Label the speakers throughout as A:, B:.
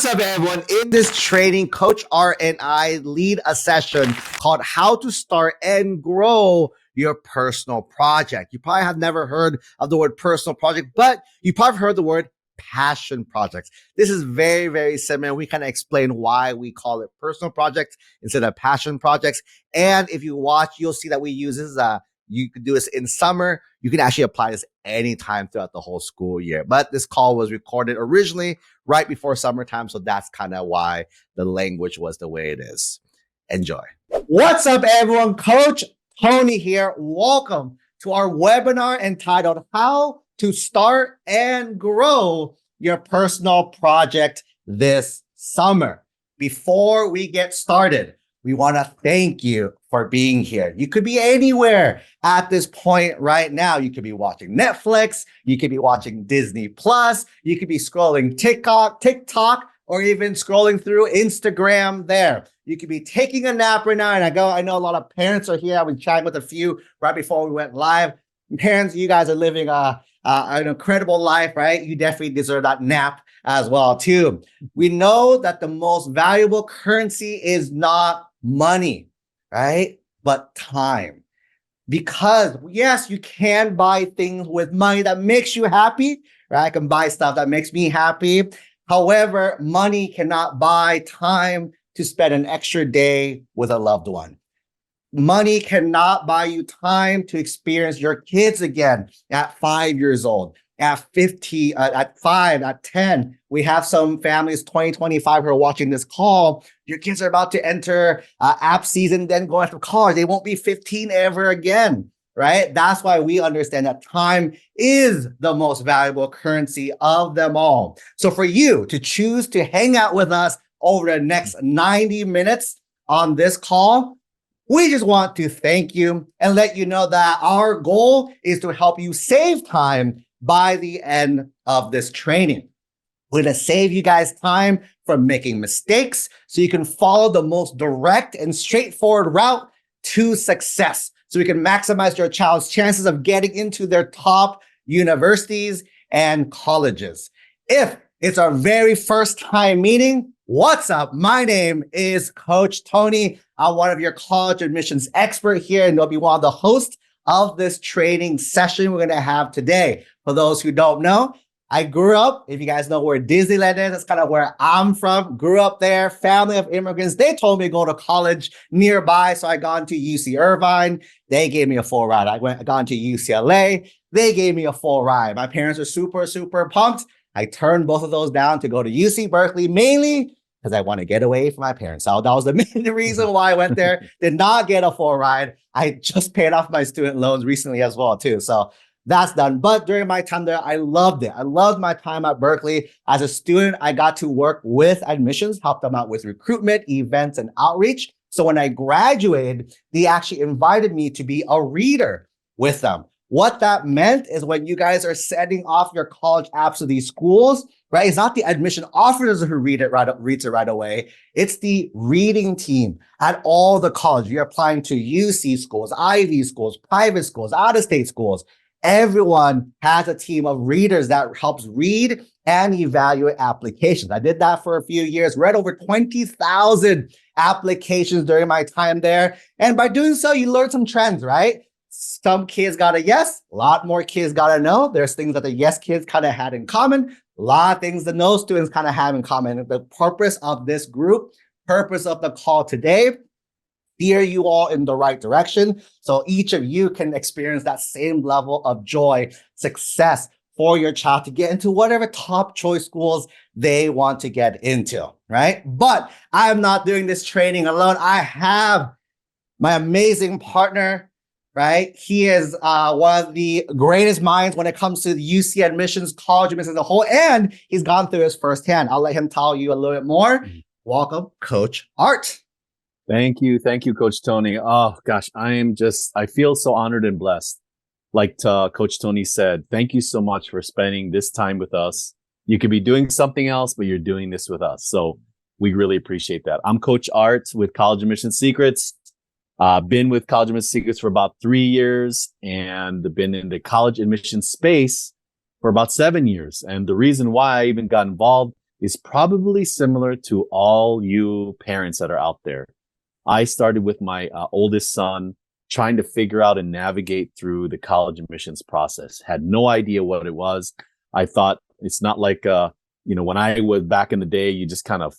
A: What's up, everyone? In this training, Coach Art and I lead a session called How to Start and Grow Your Personal Project. You probably have never heard of the word personal project, but you probably heard the word passion projects. This is very, very similar. We kind of explain why we call it personal projects instead of passion projects. And if you watch, you'll see that we use this you can do this in summer. You can actually apply this anytime throughout the whole school year. But this call was recorded originally right before summertime. So that's kind of why the language was the way it is. Enjoy. What's up, everyone? Coach Tony here. Welcome to our webinar entitled How to Start and Grow Your Personal Project This Summer. Before we get started, we want to thank you for being here. You could be anywhere at this point right now. You could be watching Netflix. You could be watching Disney Plus. You could be scrolling TikTok, or even scrolling through Instagram there. You could be taking a nap right now. And I know a lot of parents are here. I was chatting with a few right before we went live. Parents, you guys are living an incredible life, right? You definitely deserve that nap as well, too. We know that the most valuable currency is not money, right? But time. Because yes, you can buy things with money that makes you happy, right? I can buy stuff that makes me happy. However, money cannot buy time to spend an extra day with a loved one. Money cannot buy you time to experience your kids again at 5 years old, at 50, at 5, at 10. We have some families, 2025, who are watching this call. Your kids are about to enter app season, then go after college. They won't be 15 ever again, right? That's why we understand that time is the most valuable currency of them all. So for you to choose to hang out with us over the next 90 minutes on this call, we just want to thank you and let you know that our goal is to help you save time by the end of this training. We're going to save you guys time from making mistakes so you can follow the most direct and straightforward route to success. So we can maximize your child's chances of getting into their top universities and colleges. If it's our very first time meeting, what's up? My name is Coach Tony. I'm one of your college admissions expert here, and I'll be one of the hosts of this training session we're going to have today. For those who don't know, I grew up, if you guys know where Disneyland is, that's kind of where I'm from. Grew up there, family of immigrants. They told me to go to college nearby, so I got into UC Irvine. They gave me a full ride. I got into UCLA. They gave me a full ride. My parents are super, super pumped. I turned both of those down to go to UC Berkeley, mainly because I want to get away from my parents. So that was the main reason why I went there. Did not get a full ride. I just paid off my student loans recently as well, too. So that's done. But during my time there, I loved it. I loved my time at Berkeley. As a student, I got to work with admissions, help them out with recruitment, events, and outreach. So when I graduated, they actually invited me to be a reader with them. What that meant is when you guys are sending off your college apps to these schools, right? It's not the admission officers who reads it right away. It's the reading team at all the college. You're applying to UC schools, Ivy schools, private schools, out-of-state schools. Everyone has a team of readers that helps read and evaluate applications. I did that for a few years, read over 20,000 applications during my time there. And by doing so, you learn some trends, right? Some kids got a yes, a lot more kids got a no. There's things that the yes kids kind of had in common, a lot of things the no students kind of have in common. The purpose of this group, purpose of the call today, steer you all in the right direction so each of you can experience that same level of joy, success for your child to get into whatever top choice schools they want to get into, right? But I'm not doing this training alone. I have my amazing partner, right? He is one of the greatest minds when it comes to the UC admissions, college admissions as a whole, and he's gone through this firsthand. I'll let him tell you a little bit more. Welcome, Coach Art.
B: Thank you, Coach Tony. Oh gosh, I feel so honored and blessed. Like Coach Tony said, thank you so much for spending this time with us. You could be doing something else, but you're doing this with us. So we really appreciate that. I'm Coach Art with College Admission Secrets. Been with College Admission Secrets for about 3 years and been in the college admission space for about 7 years. And the reason why I even got involved is probably similar to all you parents that are out there. I started with my oldest son trying to figure out and navigate through the college admissions process. Had no idea what it was. I thought it's not like, when I was back in the day, you just kind of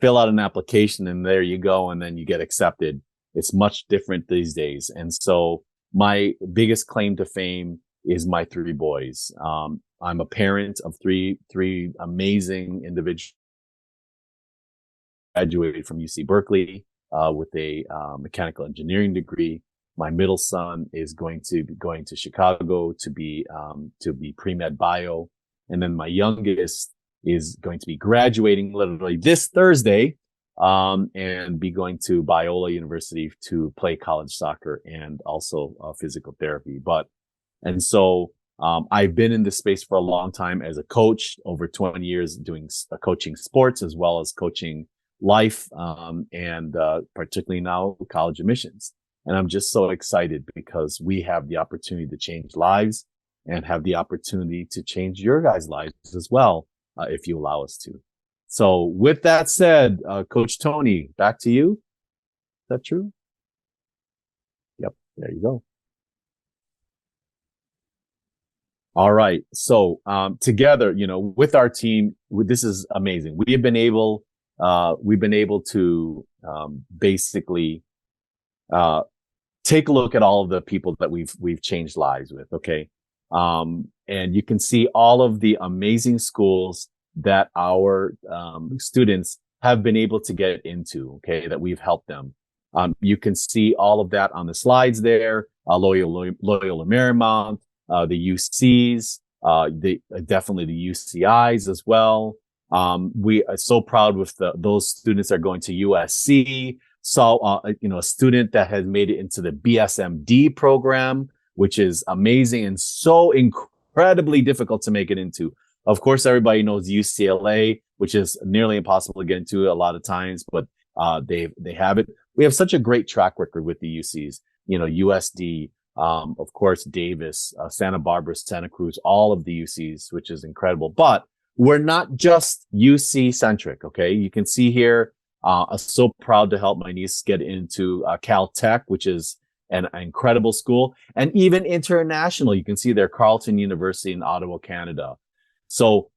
B: fill out an application and there you go. And then you get accepted. It's much different these days. And so my biggest claim to fame is my three boys. I'm a parent of three amazing individuals. Graduated from UC Berkeley with a mechanical engineering degree. My middle son is going to be going to Chicago to be pre-med bio, and then my youngest is going to be graduating literally this Thursday, and be going to Biola University to play college soccer and also physical therapy. And so I've been in this space for a long time as a coach, over 20 years doing coaching sports as well as coaching life, and particularly now college admissions. And I'm just so excited because we have the opportunity to change lives and have the opportunity to change your guys' lives as well, if you allow us to. So with that said, Coach Tony, back to you. Is that true? Yep. There you go. All right. So, together, with our team, this is amazing. we've been able to, basically, take a look at all of the people that we've changed lives with. Okay. And you can see all of the amazing schools that our, students have been able to get into. Okay. That we've helped them. You can see all of that on the slides there. Loyola Marymount, the UCs, definitely the UCIs as well. We are so proud with those students that are going to USC. So, a student that has made it into the BSMD program, which is amazing and so incredibly difficult to make it into. Of course, everybody knows UCLA, which is nearly impossible to get into a lot of times, but they have it. We have such a great track record with the UCs, USD, of course, Davis, Santa Barbara, Santa Cruz, all of the UCs, which is incredible. But we're not just UC centric. Okay. You can see here, I'm so proud to help my niece get into Caltech, which is an incredible school, and even international. You can see there, Carleton University in Ottawa, Canada. So,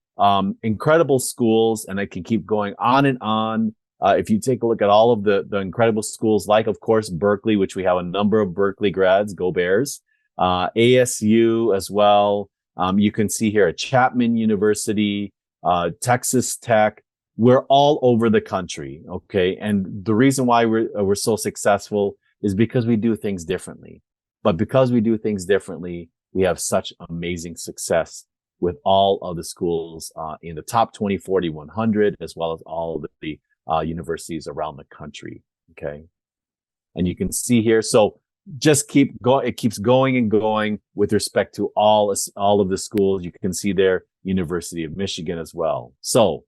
B: incredible schools, and I can keep going on and on. If you take a look at all of the incredible schools, like, of course, Berkeley, which we have a number of Berkeley grads, go Bears, ASU as well. You can see here at Chapman University, Texas Tech. We're all over the country. Okay. And the reason why we're so successful is because we do things differently. But because we do things differently, we have such amazing success with all of the schools, in the top 20, 40, 100, as well as all of the universities around the country. Okay. And you can see here. So just keep going. It keeps going and going with respect to all of the schools. You can see there, University of Michigan as well. So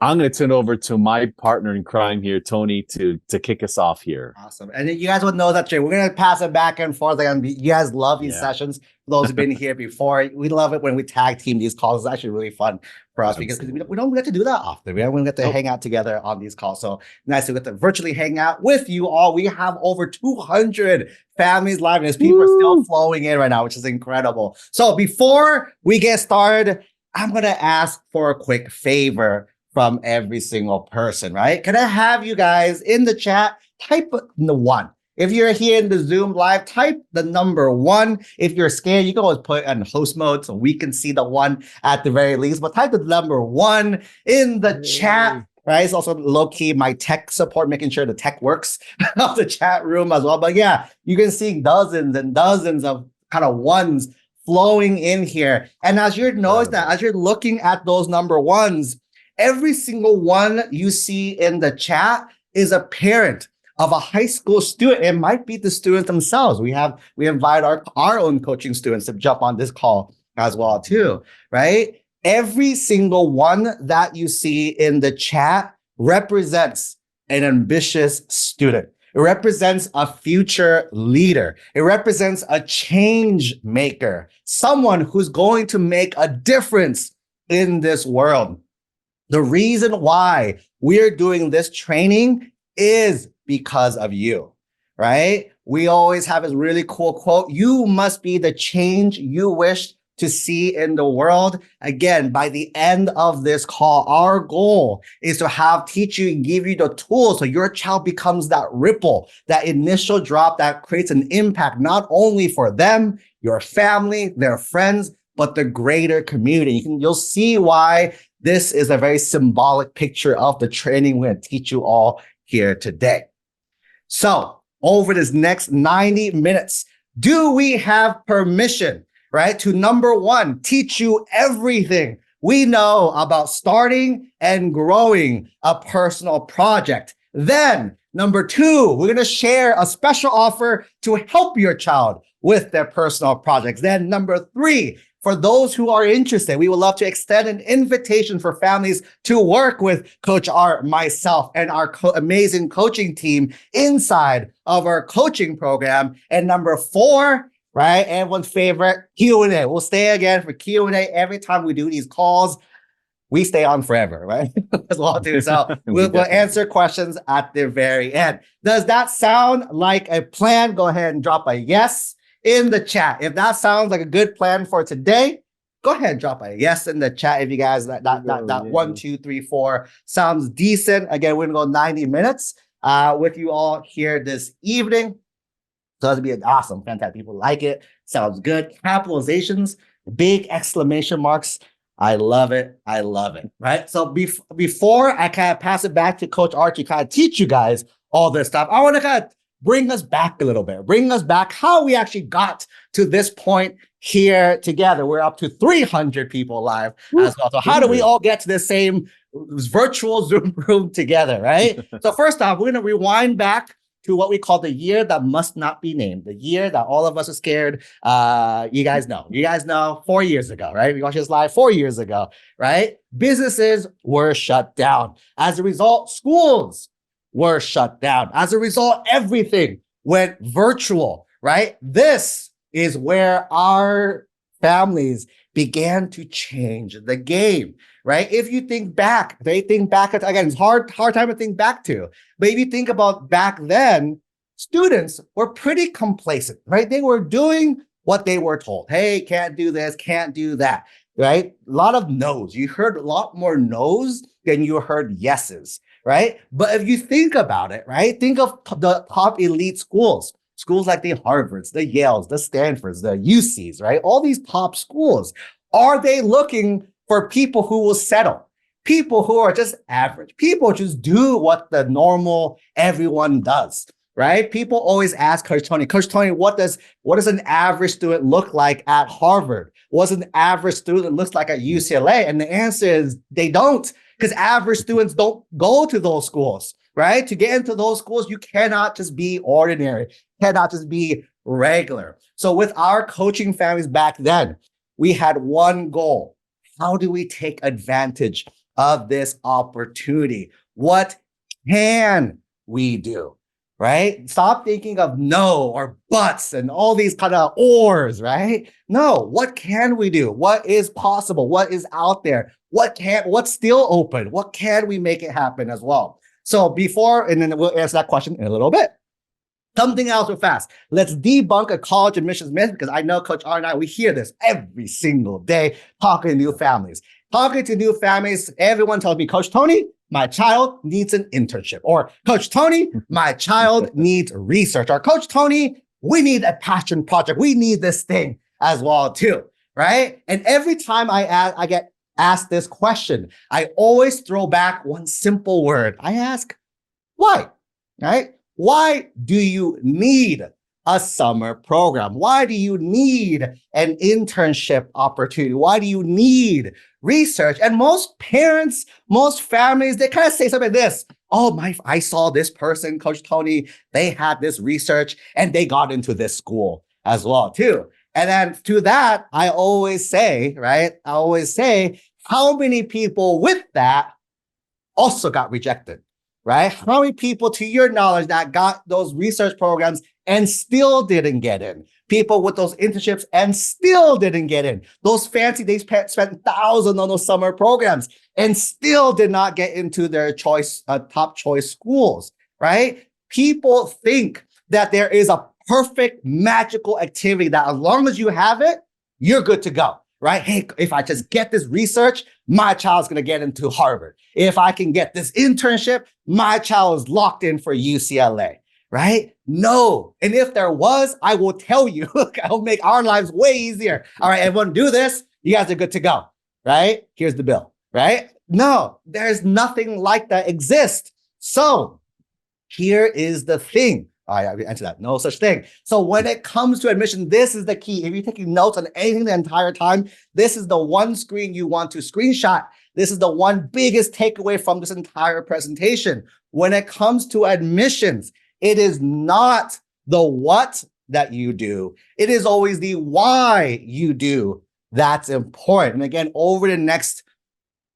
B: I'm going to turn over to my partner in crime here, Tony, to kick us off here.
A: Awesome. And you guys would know that, Jay. We're going to pass it back and forth. You guys love these sessions. For those who've been here before, we love it when we tag team these calls. It's actually really fun for us because we don't get to do that often. We don't get to hang out together on these calls. So nice to get to virtually hang out with you all. We have over 200 families live, and people are still flowing in right now, which is incredible. So before we get started, I'm going to ask for a quick favor from every single person, right? Can I have you guys in the chat type the 1? If you're here in the Zoom live, type the number 1. If you're scared, you can always put it on host mode so we can see the 1 at the very least. But type the number 1 in the chat, right? It's also low-key my tech support, making sure the tech works of the chat room as well. But yeah, you can see dozens and dozens of kind of 1s flowing in here. And as you're noticing that, as you're looking at those number 1s, every single one you see in the chat is a parent of a high school student. It might be the students themselves. We invite our own coaching students to jump on this call as well too, right? Every single one that you see in the chat represents an ambitious student. It represents a future leader. It represents a change maker, someone who's going to make a difference in this world. The reason why we're doing this training is because of you, right? We always have this really cool quote. You must be the change you wish to see in the world. Again, by the end of this call, our goal is to teach you and give you the tools so your child becomes that ripple, that initial drop that creates an impact, not only for them, your family, their friends, but the greater community. You'll see why this is a very symbolic picture of the training we're going to teach you all here today. So over this next 90 minutes, do we have permission, right, to number one, teach you everything we know about starting and growing a personal project? Then number two, we're going to share a special offer to help your child with their personal projects. Then number three, for those who are interested, we would love to extend an invitation for families to work with Coach Art, myself, and our amazing coaching team inside of our coaching program. And number four, right, everyone's favorite, Q&A. We'll stay again for Q&A every time we do these calls. We stay on forever, right? As well, too. So we'll answer questions at the very end. Does that sound like a plan? Go ahead and drop a yes in the chat. If that sounds like a good plan for today, go ahead and drop a yes in the chat. If you guys, that 1, 2, 3, 4 sounds decent. Again, we're going to go 90 minutes with you all here this evening. So that'll be awesome. Fantastic. People like it. Sounds good. Capitalizations, big exclamation marks. I love it. I love it. Right. So before I kind of pass it back to Coach Archie, kind of teach you guys all this stuff, I want to kind of bring us back a little bit, bring us back how we actually got to this point here together. We're up to 300 people live as well. So how do we all get to the same virtual Zoom room together, right? So first off, we're going to rewind back to what we call the year that must not be named, the year that all of us are scared. You guys know 4 years ago, right? We watched this live 4 years ago, right? Businesses were shut down. As a result, schools were shut down. As a result, everything went virtual, right? This is where our families began to change the game, right? If you think back, again, it's hard time to think back to, but if you think about back then, students were pretty complacent, right? They were doing what they were told. Hey, can't do this, can't do that, right? A lot of no's. You heard a lot more no's than you heard yeses, right? But if you think about it, right? Think of the top elite schools like the Harvards, the Yales, the Stanfords, the UCs, right? All these top schools. Are they looking for people who will settle? People who are just average. People just do what the normal everyone does, right? People always ask Coach Tony, what does an average student look like at Harvard? What's an average student looks like at UCLA? And the answer is they don't, because average students don't go to those schools, right? To get into those schools, you cannot just be ordinary, cannot just be regular. So with our coaching families back then, we had one goal. How do we take advantage of this opportunity? What can we do, right? Stop thinking of no or buts and all these kind of ors, right? No, what can we do? What is possible? What is out there? What's still open? What can we make it happen as well? So and then we'll answer that question in a little bit. Something else real fast. Let's debunk a college admissions myth, because I know Coach R and I, we hear this every single day talking to new families. Everyone tells me, Coach Tony, my child needs an internship. Or Coach Tony, my child needs research. Or Coach Tony, we need a passion project. We need this thing as well too, right? And every time I get asked this question, I always throw back one simple word. I ask, why, right? Why do you need a summer program? Why do you need an internship opportunity? Why do you need research? And most parents, most families, they kind of say something like this. Oh, I saw this person, Coach Tony, they had this research and they got into this school as well too. And then to that, I always say, how many people with that also got rejected? right? How many people, to your knowledge, that got those research programs and still didn't get in? People with those internships and still didn't get in. Those fancy, they spent thousands on those summer programs and still did not get into their choice, top choice schools, right? People think that there is a perfect magical activity that as long as you have it, you're good to go, right? Hey, if I just get this research, my child's going to get into Harvard. If I can get this internship, my child is locked in for UCLA, right? No. And if there was, I will tell you, I'll make our lives way easier. All right, everyone do this. You guys are good to go, right? Here's the bill, right? No, there's nothing like that exist. So here is the thing. All right, I answered that. No such thing. So when it comes to admission, this is the key. If you're taking notes on anything the entire time, this is the one screen you want to screenshot. This is the one biggest takeaway from this entire presentation. When it comes to admissions, it is not the what that you do. It is always the why you do that's important. And again, over the next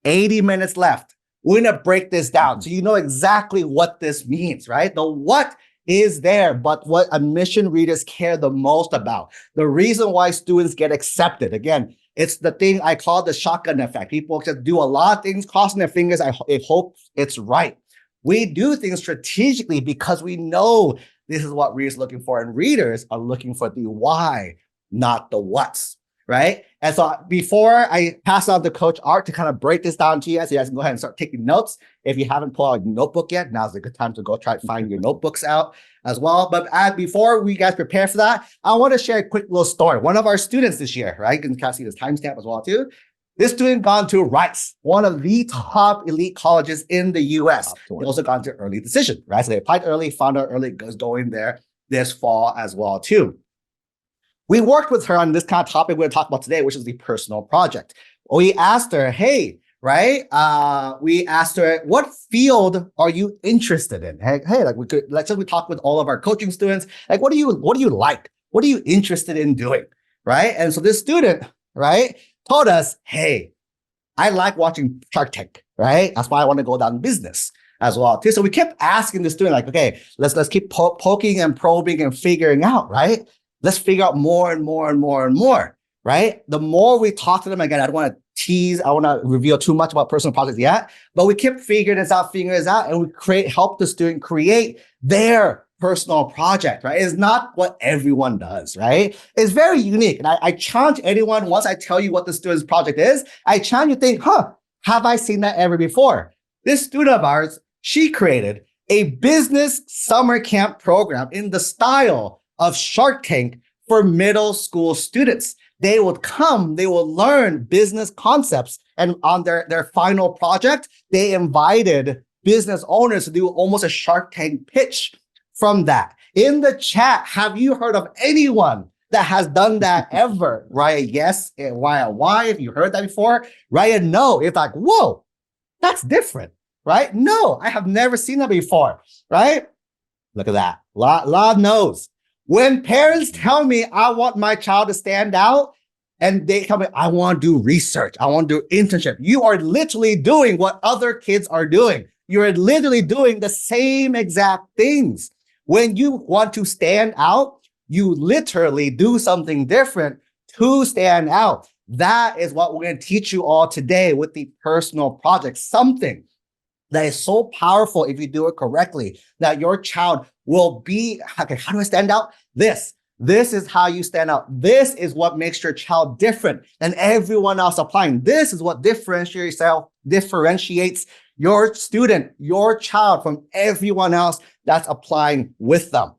A: 80 minutes left, we're going to break this down so you know exactly what this means, right? The what is there, but what admission readers care the most about. The reason why students get accepted, again, it's the thing I call the shotgun effect. People just do a lot of things, crossing their fingers. I hope it's right. We do things strategically because we know this is what readers are looking for, and readers are looking for the why, not the what's, right? And so before I pass on to Coach Art to kind of break this down to you guys, so you guys can go ahead and start taking notes. If you haven't pulled out a notebook yet, now's a good time to go try to find your notebooks out as well. But before we guys prepare for that, I want to share a quick little story. One of our students this year, right? You can kind of see this timestamp as well too. This student gone to Rice, one of the top elite colleges in the US. They also gone to early decision, right? So they applied early, found out early, goes going there this fall as well too. We worked with her on this kind of topic we're going to talk about today, which is the personal project. We asked her, hey, right? We asked her, what field are you interested in? Hey, like let's say we talk with all of our coaching students. Like, what do you like? What are you interested in doing? Right? And so this student, right, told us, hey, I like watching Shark Tank, right? That's why I want to go down business as well too. So we kept asking the student, like, okay, let's keep poking and probing and figuring out, right? Let's figure out more and more and more and more, right? The more we talk to them, again, I don't want to tease, I want to reveal too much about personal projects yet, but we kept figuring this out, and we help the student create their personal project, right? It's not what everyone does, right? It's very unique. And I challenge anyone, once I tell you what the student's project is, I challenge you to think, have I seen that ever before? This student of ours, she created a business summer camp program in the style of Shark Tank for middle school students. They would come, they will learn business concepts, and on their final project, they invited business owners to do almost a Shark Tank pitch from that. In the chat, have you heard of anyone that has done that ever? Write a yes, write a Y if you heard that before. Write a no. It's like, whoa, that's different, right? No, I have never seen that before, right? Look at that, lot of no's. When parents tell me I want my child to stand out and they tell me I want to do research, I want to do internship, you are literally doing what other kids are doing. You're literally doing the same exact things. When you want to stand out, you literally do something different to stand out. That is what we're going to teach you all today with the personal project. Something that is so powerful if you do it correctly, that your child will be, okay, how do I stand out? This is how you stand out. This is what makes your child different than everyone else applying. This is what differentiates your student, your child from everyone else that's applying with them.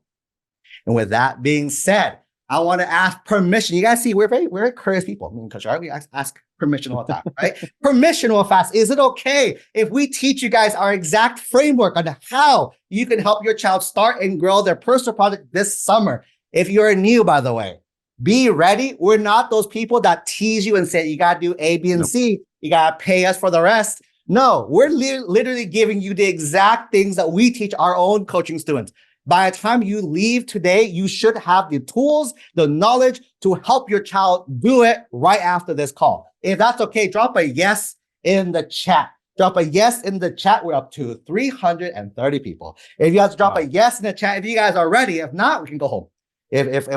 A: And with that being said, I want to ask permission. You guys see, we're very curious people. I mean, because we ask permission all the time, right? Permission real fast. Is it okay if we teach you guys our exact framework on how you can help your child start and grow their personal project this summer? If you're new, by the way, be ready. We're not those people that tease you and say, you got to do A, B, and C. You got to pay us for the rest. No, we're literally giving you the exact things that we teach our own coaching students. By the time you leave today, you should have the tools, the knowledge to help your child do it right after this call. If that's okay, drop a yes in the chat. Drop a yes in the chat. We're up to 330 people. If you guys drop a yes in the chat, if you guys are ready. If not, we can go home. If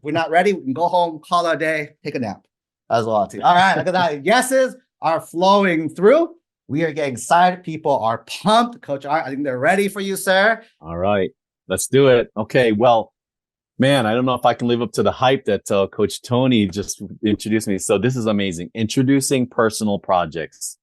A: we're not ready, we can go home, call it a day, take a nap as well too. All right, look at that. Yeses are flowing through. We are getting excited. People are pumped. Coach Art, I think they're ready for you, sir.
B: All right, let's do it. Okay, well, man, I don't know if I can live up to the hype that Coach Tony just introduced me. So this is amazing. Introducing personal projects.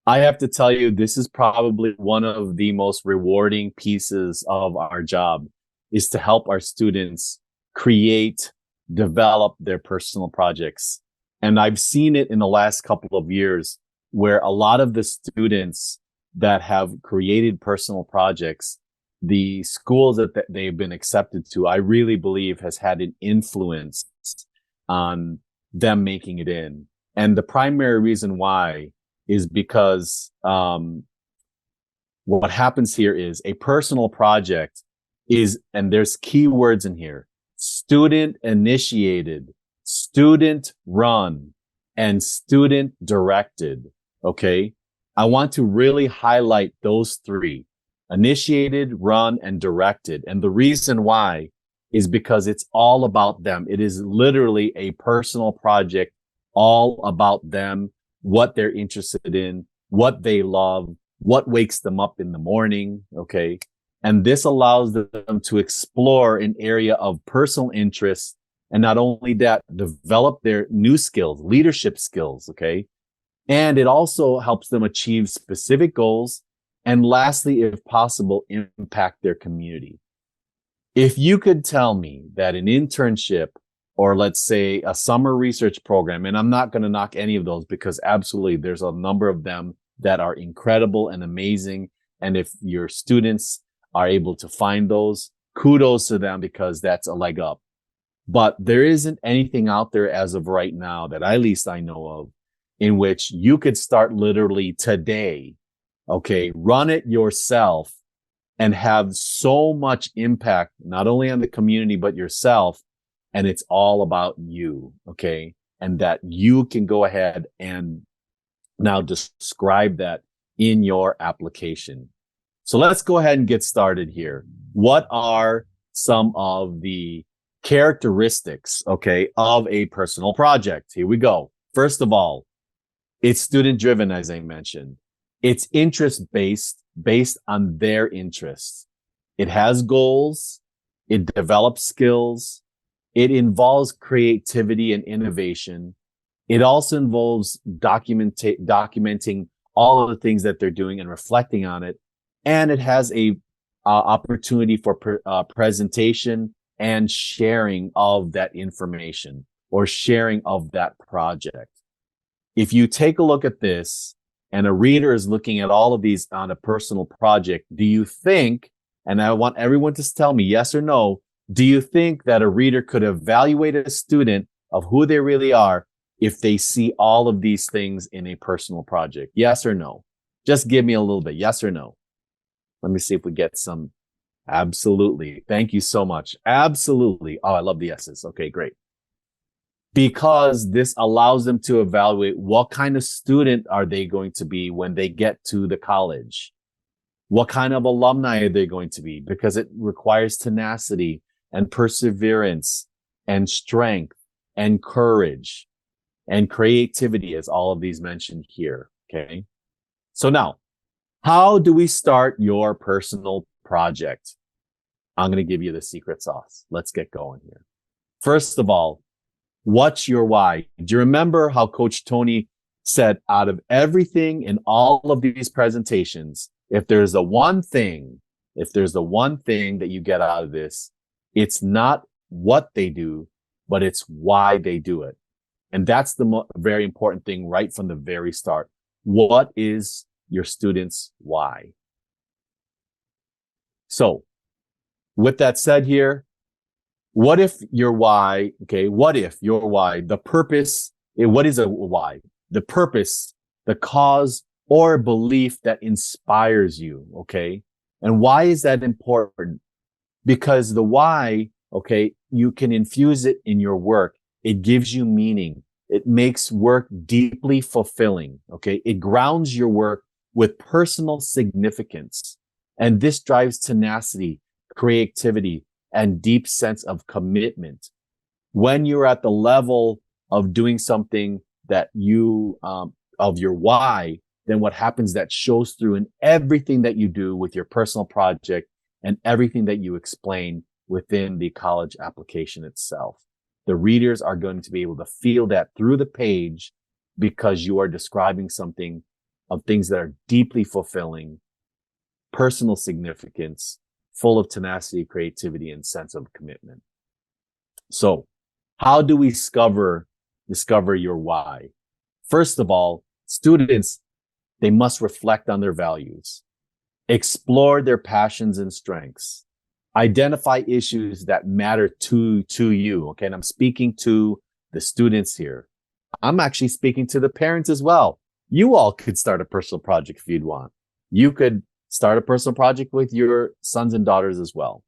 B: I have to tell you, this is probably one of the most rewarding pieces of our job, is to help our students create, develop their personal projects. And I've seen it in the last couple of years where a lot of the students that have created personal projects, the schools that they've been accepted to, I really believe has had an influence on them making it in. And the primary reason why is because what happens here is a personal project is, and there's key words in here, student initiated, student run, and student directed. Okay. I want to really highlight those three: initiated, run, and directed. And the reason why is because it's all about them. It is literally a personal project, all about them, what they're interested in, what they love, what wakes them up in the morning. Okay. And this allows them to explore an area of personal interest. And not only that, develop their new skills, leadership skills. Okay. And it also helps them achieve specific goals. And lastly, if possible, impact their community. If you could tell me that an internship, or let's say a summer research program, and I'm not going to knock any of those because absolutely there's a number of them that are incredible and amazing. And if your students are able to find those, kudos to them, because that's a leg up. But there isn't anything out there as of right now that at least I know of in which you could start literally today. Okay. Run it yourself and have so much impact, not only on the community, but yourself. And it's all about you. Okay. And that you can go ahead and now describe that in your application. So let's go ahead and get started here. What are some of the characteristics, okay, of a personal project? Here we go. First of all, it's student driven, as I mentioned. It's interest based on their interests. It has goals. It develops skills. It involves creativity and innovation. It also involves documenting all of the things that they're doing and reflecting on it. And it has a opportunity for presentation and sharing of that information or sharing of that project. If you take a look at this and a reader is looking at all of these on a personal project, do you think, and I want everyone to tell me yes or no, do you think that a reader could evaluate a student of who they really are if they see all of these things in a personal project? Yes or no? Just give me a little bit. Yes or no? Let me see if we get some. Absolutely. Thank you so much. Absolutely. Oh, I love the yeses. Okay, great. Because this allows them to evaluate what kind of student are they going to be when they get to the college. What kind of alumni are they going to be? Because it requires tenacity and perseverance and strength and courage and creativity, as all of these mentioned here. Okay. So now, how do we start your personal project? I'm going to give you the secret sauce. Let's get going here. First of all, what's your why? Do you remember how Coach Tony said, out of everything in all of these presentations, if there's the one thing that you get out of this, it's not what they do, but it's why they do it. And that's the very important thing right from the very start. What is your students' why? So with that said here, what if your why, the purpose, what is a why? The purpose, the cause or belief that inspires you, okay? And why is that important? Because the why, okay, you can infuse it in your work. It gives you meaning. It makes work deeply fulfilling. Okay. It grounds your work with personal significance. And this drives tenacity, creativity, and deep sense of commitment. When you're at the level of doing something that of your why, then what happens that shows through in everything that you do with your personal project and everything that you explain within the college application itself. The readers are going to be able to feel that through the page because you are describing something of things that are deeply fulfilling, personal significance, full of tenacity, creativity, and sense of commitment. So how do we discover your why? First of all, students, they must reflect on their values, explore their passions and strengths, identify issues that matter to you. Okay. And I'm speaking to the students here. I'm actually speaking to the parents as well. You all could start a personal project if you'd want. You could start a personal project with your sons and daughters as well.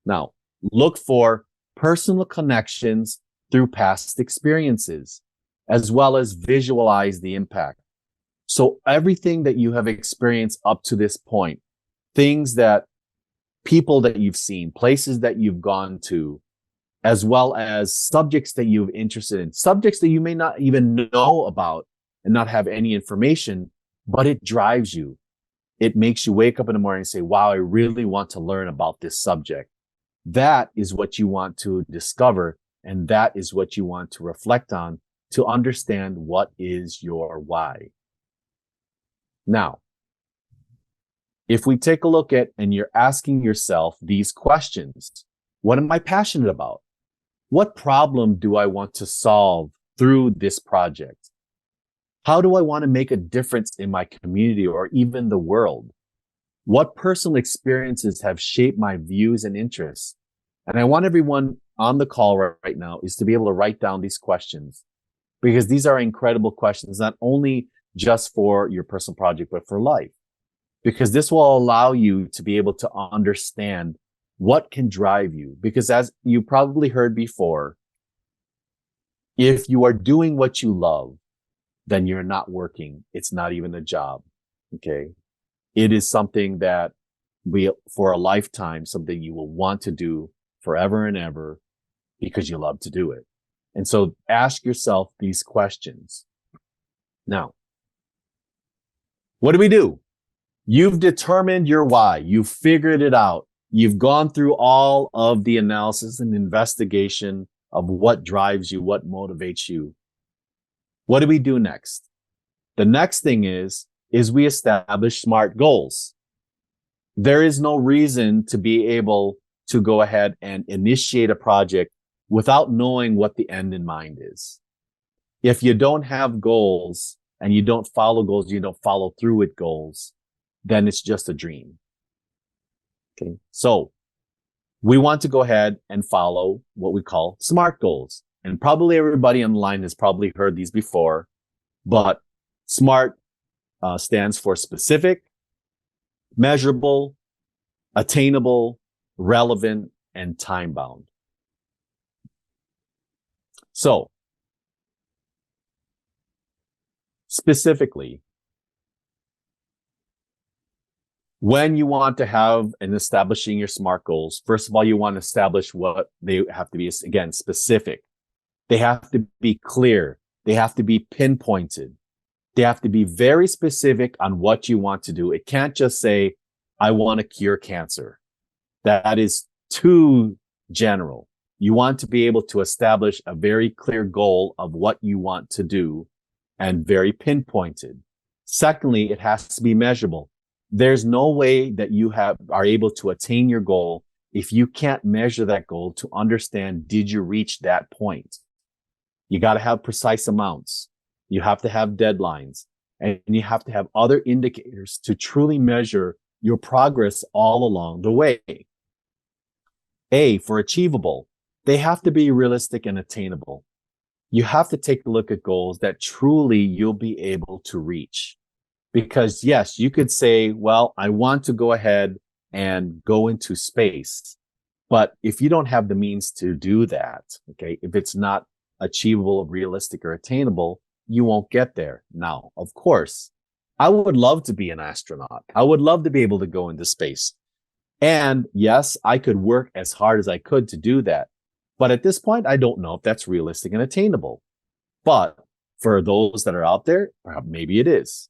B: Now, look for personal connections through past experiences, as well as visualize the impact. So everything that you have experienced up to this point, things that people that you've seen, places that you've gone to, as well as subjects that you've interested in, subjects that you may not even know about and not have any information, but it drives you. It makes you wake up in the morning and say, wow, I really want to learn about this subject. That is what you want to discover. And that is what you want to reflect on to understand what is your why. Now, if we take a look at, and you're asking yourself these questions, what am I passionate about? What problem do I want to solve through this project? How do I want to make a difference in my community or even the world? What personal experiences have shaped my views and interests? And I want everyone on the call right now is to be able to write down these questions, because these are incredible questions, not only just for your personal project, but for life, because this will allow you to be able to understand what can drive you. Because as you probably heard before, if you are doing what you love, then you're not working. It's not even a job. Okay. It is something that for a lifetime, something you will want to do forever and ever because you love to do it. And so ask yourself these questions. Now, what do? You've determined your why. You've figured it out. You've gone through all of the analysis and investigation of what drives you, what motivates you. What do we do next? The next thing is we establish SMART goals. There is no reason to be able to go ahead and initiate a project without knowing what the end in mind is. If you don't have goals and you don't follow goals, you don't follow through with goals, then it's just a dream. Okay. So we want to go ahead and follow what we call SMART goals. And probably everybody online has probably heard these before, but SMART stands for specific, measurable, attainable, relevant, and time-bound. So, specifically, when you want to have and establishing your SMART goals, first of all, you want to establish what they have to be, again, specific. They have to be clear. They have to be pinpointed. They have to be very specific on what you want to do. It can't just say, I want to cure cancer. That is too general. You want to be able to establish a very clear goal of what you want to do and very pinpointed. Secondly, it has to be measurable. There's no way that you are able to attain your goal if you can't measure that goal to understand, did you reach that point? You got to have precise amounts. You have to have deadlines, and you have to have other indicators to truly measure your progress all along the way. A, for achievable, they have to be realistic and attainable. You have to take a look at goals that truly you'll be able to reach. Because yes, you could say, well, I want to go ahead and go into space. But if you don't have the means to do that, okay, if it's not achievable, realistic, or attainable, you won't get there. Now, of course, I would love to be an astronaut. I would love to be able to go into space. And yes, I could work as hard as I could to do that. But at this point, I don't know if that's realistic and attainable. But for those that are out there, maybe it is.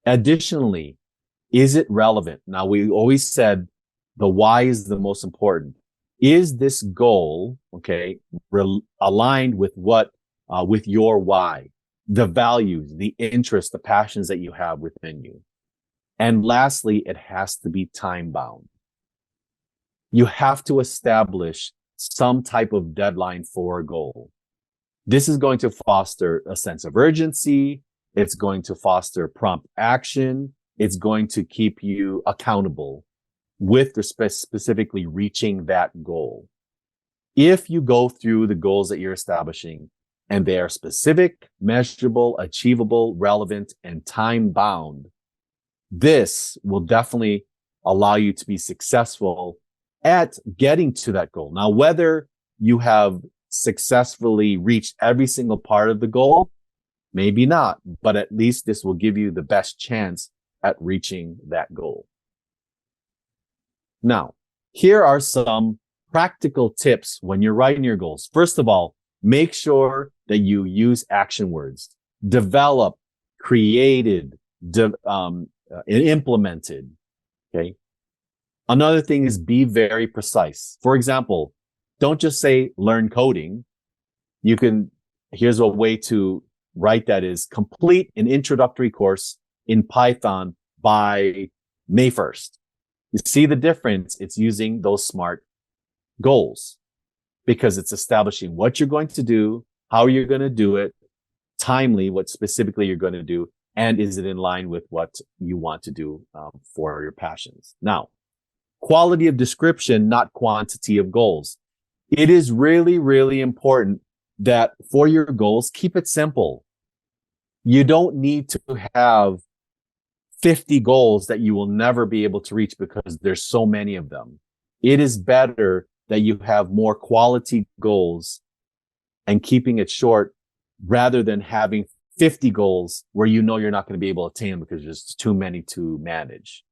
B: Additionally, is it relevant? Now, we always said the why is the most important. Is this goal, okay, aligned with with your why, the values, the interests, the passions that you have within you? And lastly, it has to be time bound. You have to establish some type of deadline for a goal. This is going to foster a sense of urgency. It's going to foster prompt action. It's going to keep you accountable with respect specifically reaching that goal. If you go through the goals that you're establishing and they are specific, measurable, achievable, relevant, and time bound, this will definitely allow you to be successful at getting to that goal. Now, whether you have successfully reached every single part of the goal, maybe not, but at least this will give you the best chance at reaching that goal. Now, here are some practical tips when you're writing your goals. First of all, make sure that you use action words. Develop, created, implemented. Okay. Another thing is be very precise. For example, don't just say learn coding. Here's a way to write that is complete an introductory course in Python by May 1st. You see the difference? It's using those SMART goals because it's establishing what you're going to do, how you're going to do it, timely, what specifically you're going to do, and is it in line with what you want to do for your passions. Now, quality of description, not quantity of goals. It is really, really important that for your goals, keep it simple. You don't need to have 50 goals that you will never be able to reach because there's so many of them. It is better that you have more quality goals and keeping it short rather than having 50 goals where you know you're not going to be able to attain because there's too many to manage.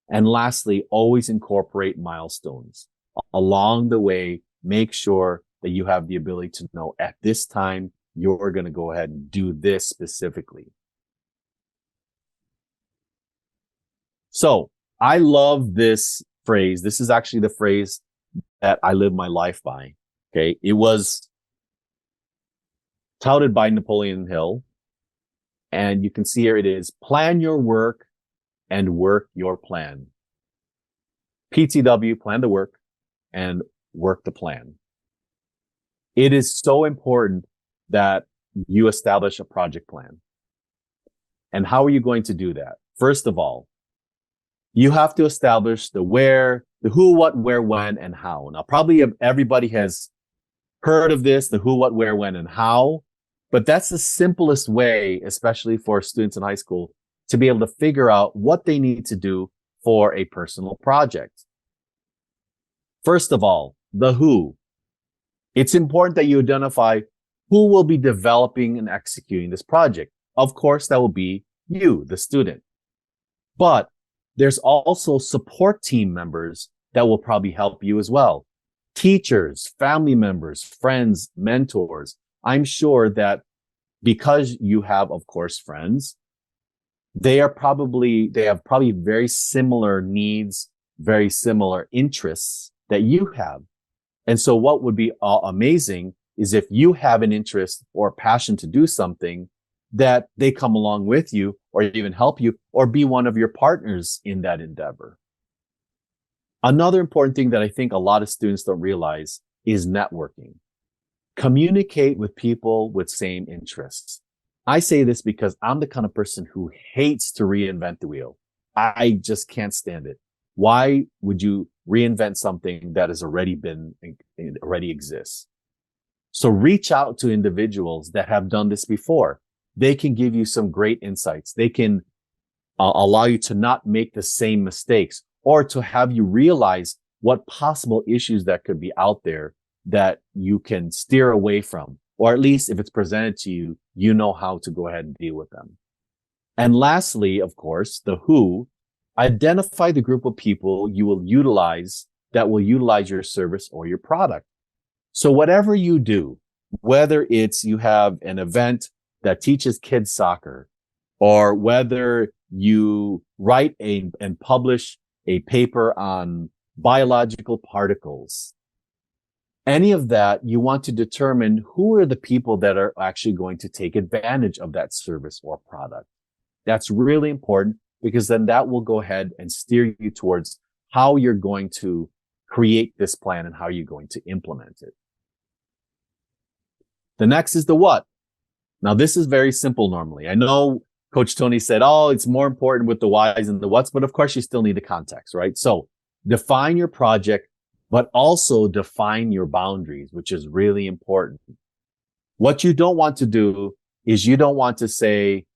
B: And lastly, always incorporate milestones. Along the way, make sure that you have the ability to know at this time, you're going to go ahead and do this specifically. So I love this phrase. This is actually the phrase that I live my life by. Okay. It was touted by Napoleon Hill. And you can see here it is: plan your work and work your plan. PTW, plan the work and work the plan. It is so important that you establish a project plan. And how are you going to do that? First of all, you have to establish the where, the who, what, where, when, and how. Now, probably everybody has heard of this, the who, what, where, when, and how, but that's the simplest way, especially for students in high school, to be able to figure out what they need to do for a personal project. First of all, the who. It's important that you identify who will be developing and executing this project. Of course, that will be you, the student. But there's also support team members that will probably help you as well. Teachers, family members, friends, mentors. I'm sure that because you have, of course, friends, they have probably very similar needs, very similar interests that you have. And so what would be amazing is if you have an interest or passion to do something, that they come along with you or even help you or be one of your partners in that endeavor. Another important thing that I think a lot of students don't realize is networking. Communicate with people with same interests. I say this because I'm the kind of person who hates to reinvent the wheel. I just can't stand it. Why would you reinvent something that has already exists? So reach out to individuals that have done this before. They can give you some great insights. They can allow you to not make the same mistakes or to have you realize what possible issues that could be out there that you can steer away from. or at least if it's presented to you, you know how to go ahead and deal with them. And lastly, of course, the who, identify the group of people you will utilize that will utilize your service or your product. So whatever you do, whether it's you have an event that teaches kids soccer, or whether you write and publish a paper on biological particles, any of that, you want to determine who are the people that are actually going to take advantage of that service or product. That's really important, because then that will go ahead and steer you towards how you're going to create this plan and how you're going to implement it. The next is the what. Now, this is very simple normally. I know Coach Tony said, oh, it's more important with the whys and the whats, but of course you still need the context, right? So define your project, but also define your boundaries, which is really important. What you don't want to do is you don't want to say,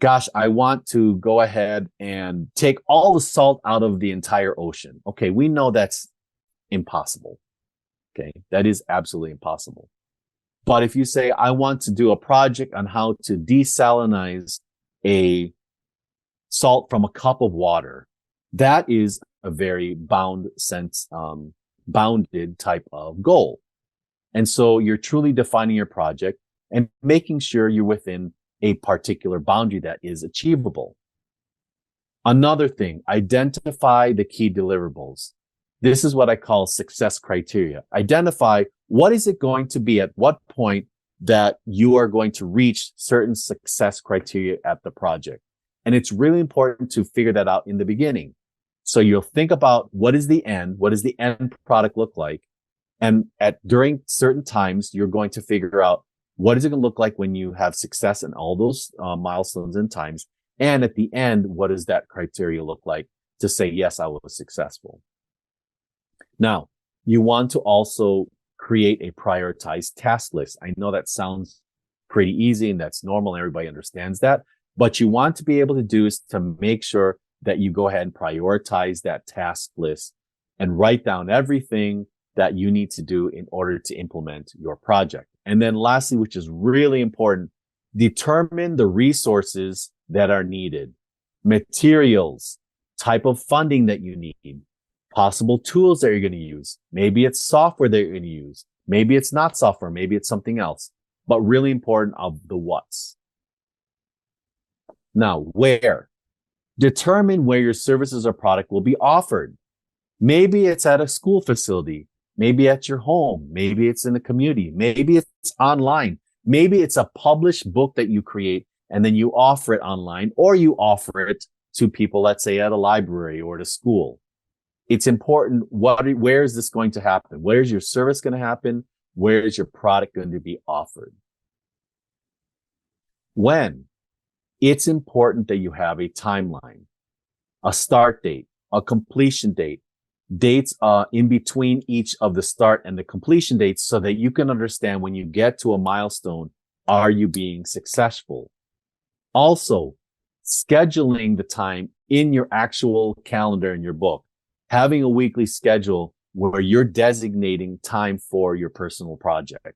B: gosh, I want to go ahead and take all the salt out of the entire ocean. Okay, we know that's impossible. Okay, that is absolutely impossible. But if you say, I want to do a project on how to desalinize a salt from a cup of water, that is a very bounded type of goal. And so you're truly defining your project and making sure you're within a particular boundary that is achievable. Another thing, identify the key deliverables. This is what I call success criteria. Identify what is it going to be at what point that you are going to reach certain success criteria at the project. And it's really important to figure that out in the beginning. So you'll think about what does the end product look like? And during certain times, you're going to figure out what is it going to look like when you have success in all those milestones and times. And at the end, what does that criteria look like to say, yes, I was successful? Now, you want to also create a prioritized task list. I know that sounds pretty easy and that's normal. Everybody understands that. But you want to be able to do is to make sure that you go ahead and prioritize that task list and write down everything that you need to do in order to implement your project. And then lastly, which is really important, determine the resources that are needed, materials, type of funding that you need, possible tools that you're going to use. Maybe it's software that you're going to use. Maybe it's not software. Maybe it's something else, but really important of the what's. Now, where? Determine where your services or product will be offered. Maybe it's at a school facility. Maybe at your home. Maybe it's in the community. Maybe it's online. Maybe it's a published book that you create and then you offer it online, or you offer it to people, let's say at a library or at a school. It's important. Where is this going to happen? Where is your service going to happen? Where is your product going to be offered? When? It's important that you have a timeline, a start date, a completion date, dates in between each of the start and the completion dates so that you can understand when you get to a milestone, are you being successful? Also, scheduling the time in your actual calendar in your book, having a weekly schedule where you're designating time for your personal project.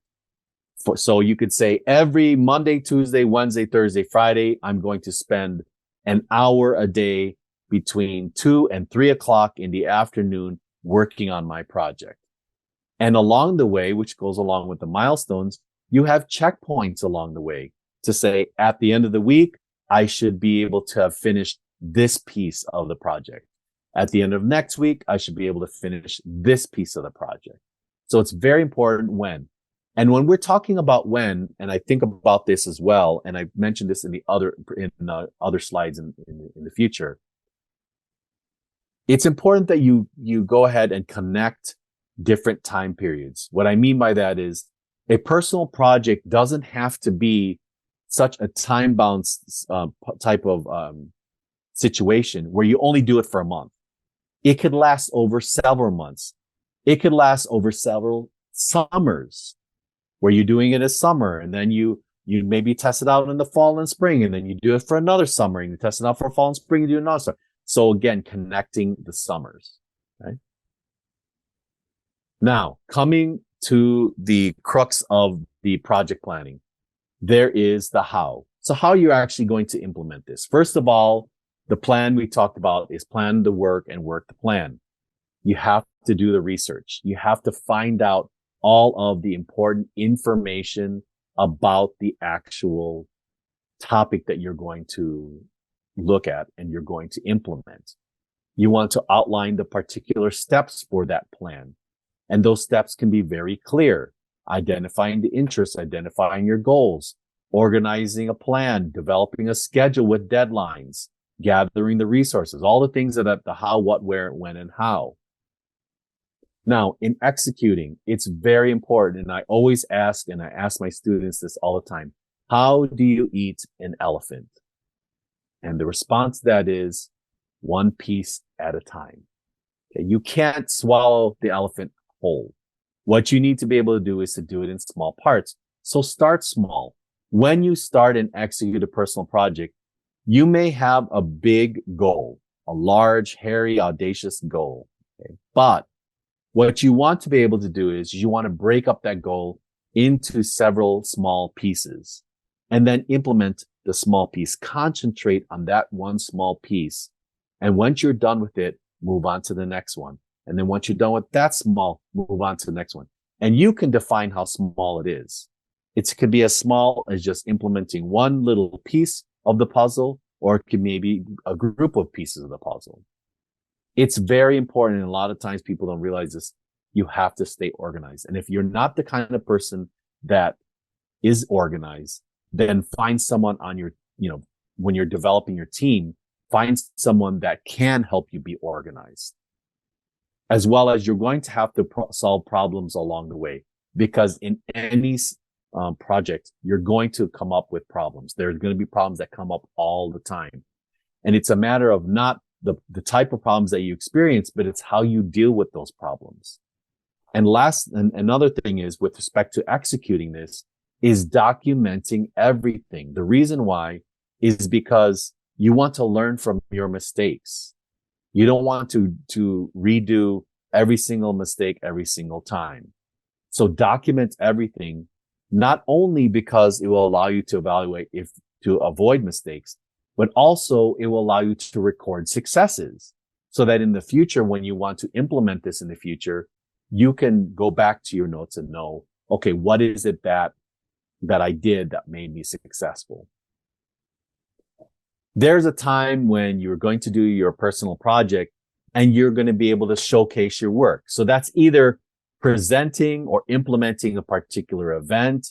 B: So you could say every Monday, Tuesday, Wednesday, Thursday, Friday, I'm going to spend an hour a day between 2 and 3 o'clock in the afternoon working on my project. And along the way, which goes along with the milestones, you have checkpoints along the way to say at the end of the week, I should be able to have finished this piece of the project. At the end of next week, I should be able to finish this piece of the project. So it's very important when. And when we're talking about when, and I think about this as well, and I mentioned this in the other slides in the future, it's important that you go ahead and connect different time periods. What I mean by that is a personal project doesn't have to be such a time-bound type of situation where you only do it for a month. It could last over several months. It could last over several summers where you're doing it as summer, and then you maybe test it out in the fall and spring, and then you do it for another summer, and you test it out for fall and spring, and do another summer. So again, connecting the summers. Okay. Now, coming to the crux of the project planning. There is the how. So how you're actually going to implement this. First of all, the plan we talked about is plan the work and work the plan. You have to do the research. You have to find out all of the important information about the actual topic that you're going to look at and you're going to implement. You want to outline the particular steps for that plan. And those steps can be very clear. Identifying the interests, identifying your goals, organizing a plan, developing a schedule with deadlines, gathering the resources, all the things that the how, what, where, when, and how. Now, in executing, it's very important. And I always ask, and I ask my students this all the time, how do you eat an elephant? And the response to that is one piece at a time. Okay, you can't swallow the elephant whole. What you need to be able to do is to do it in small parts. So start small. When you start and execute a personal project, you may have a big goal, a large, hairy, audacious goal. Okay? But what you want to be able to do is you want to break up that goal into several small pieces and then implement the small piece. Concentrate on that one small piece. And once you're done with it, move on to the next one. And then once you're done with that small, move on to the next one. And you can define how small it is. It could be as small as just implementing one little piece of the puzzle, or it could maybe a group of pieces of the puzzle. It's very important. And a lot of times people don't realize this. You have to stay organized. And if you're not the kind of person that is organized, then find someone on your, when you're developing your team, find someone that can help you be organized. As well as you're going to have to solve problems along the way, because in any project, you're going to come up with problems. There's going to be problems that come up all the time. And it's a matter of not the type of problems that you experience, but it's how you deal with those problems. And another thing is with respect to executing this is documenting everything. The reason why is because you want to learn from your mistakes. You don't want to redo every single mistake every single time. So document everything, not only because it will allow you to evaluate to avoid mistakes, but also it will allow you to record successes so that in the future, when you want to implement this in the future, you can go back to your notes and know, okay, what is it that I did that made me successful? There's a time when you're going to do your personal project and you're going to be able to showcase your work. So that's either presenting or implementing a particular event,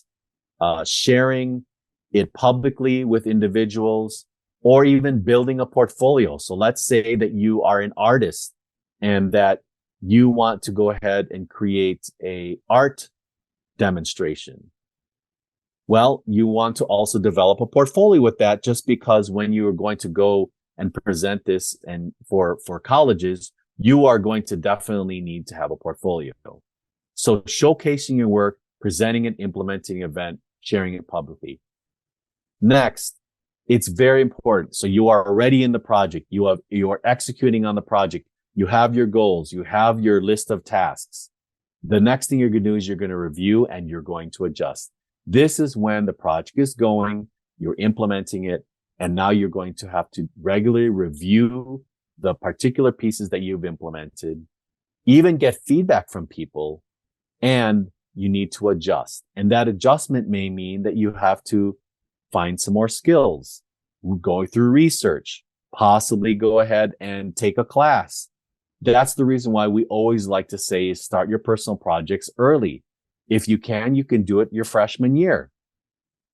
B: sharing it publicly with individuals, or even building a portfolio. So let's say that you are an artist and that you want to go ahead and create a art demonstration. Well, you want to also develop a portfolio with that, just because when you are going to go and present this and for colleges, you are going to definitely need to have a portfolio. So showcasing your work, presenting it, implementing an event, sharing it publicly. Next, it's very important. So you are already in the project. You are executing on the project. You have your goals. You have your list of tasks. The next thing you're going to do is you're going to review and you're going to adjust. This is when the project is going, you're implementing it, and now you're going to have to regularly review the particular pieces that you've implemented, even get feedback from people, and you need to adjust. And that adjustment may mean that you have to find some more skills, go through research, possibly go ahead and take a class. That's the reason why we always like to say is start your personal projects early. If you can do it your freshman year.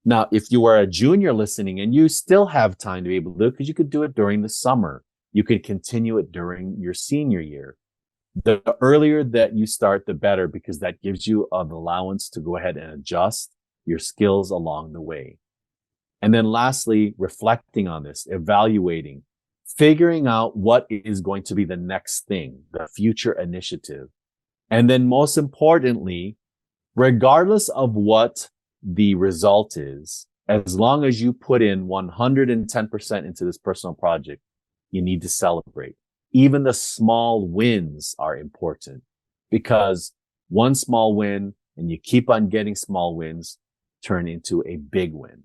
B: Now, if you are a junior listening and you still have time to be able to do it, because you could do it during the summer, you could continue it during your senior year. The earlier that you start, the better, because that gives you an allowance to go ahead and adjust your skills along the way. And then lastly, reflecting on this, evaluating, figuring out what is going to be the next thing, the future initiative. And then most importantly, regardless of what the result is, as long as you put in 110% into this personal project, you need to celebrate. Even the small wins are important, because one small win and you keep on getting small wins, turn into a big win.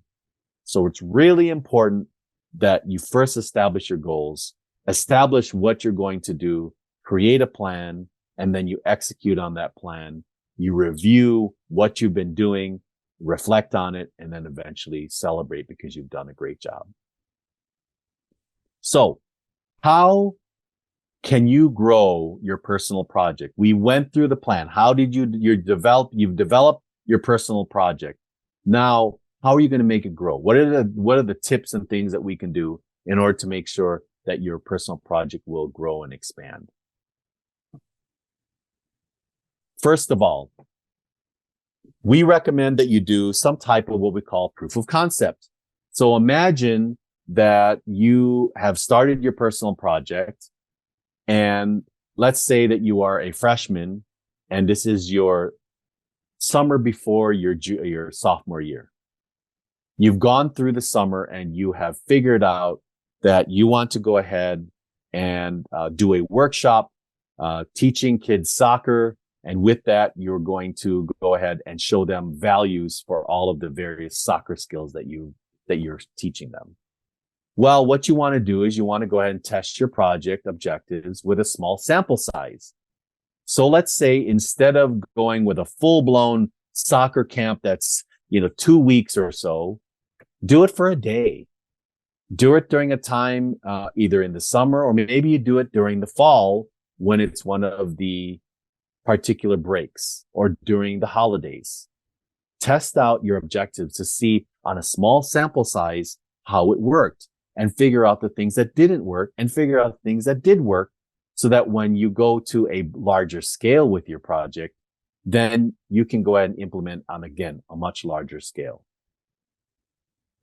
B: So it's really important that you first establish your goals, establish what you're going to do, create a plan, and then you execute on that plan. You review what you've been doing, reflect on it, and then eventually celebrate because you've done a great job. So how can you grow your personal project? We went through the plan. How did you've developed your personal project. Now, how are you going to make it grow? What are the tips and things that we can do in order to make sure that your personal project will grow and expand? First of all, we recommend that you do some type of what we call proof of concept. So imagine that you have started your personal project, and let's say that you are a freshman and this is your summer before your sophomore year. You've gone through the summer and you have figured out that you want to go ahead and do a workshop teaching kids soccer. And with that, you're going to go ahead and show them values for all of the various soccer skills that you're teaching them. Well, what you want to do is you want to go ahead and test your project objectives with a small sample size. So let's say instead of going with a full-blown soccer camp that's, 2 weeks or so, do it for a day. Do it during a time, either in the summer, or maybe you do it during the fall when it's one of the particular breaks, or during the holidays. Test out your objectives to see on a small sample size how it worked, and figure out the things that didn't work and figure out things that did work, so that when you go to a larger scale with your project, then you can go ahead and implement on, again, a much larger scale.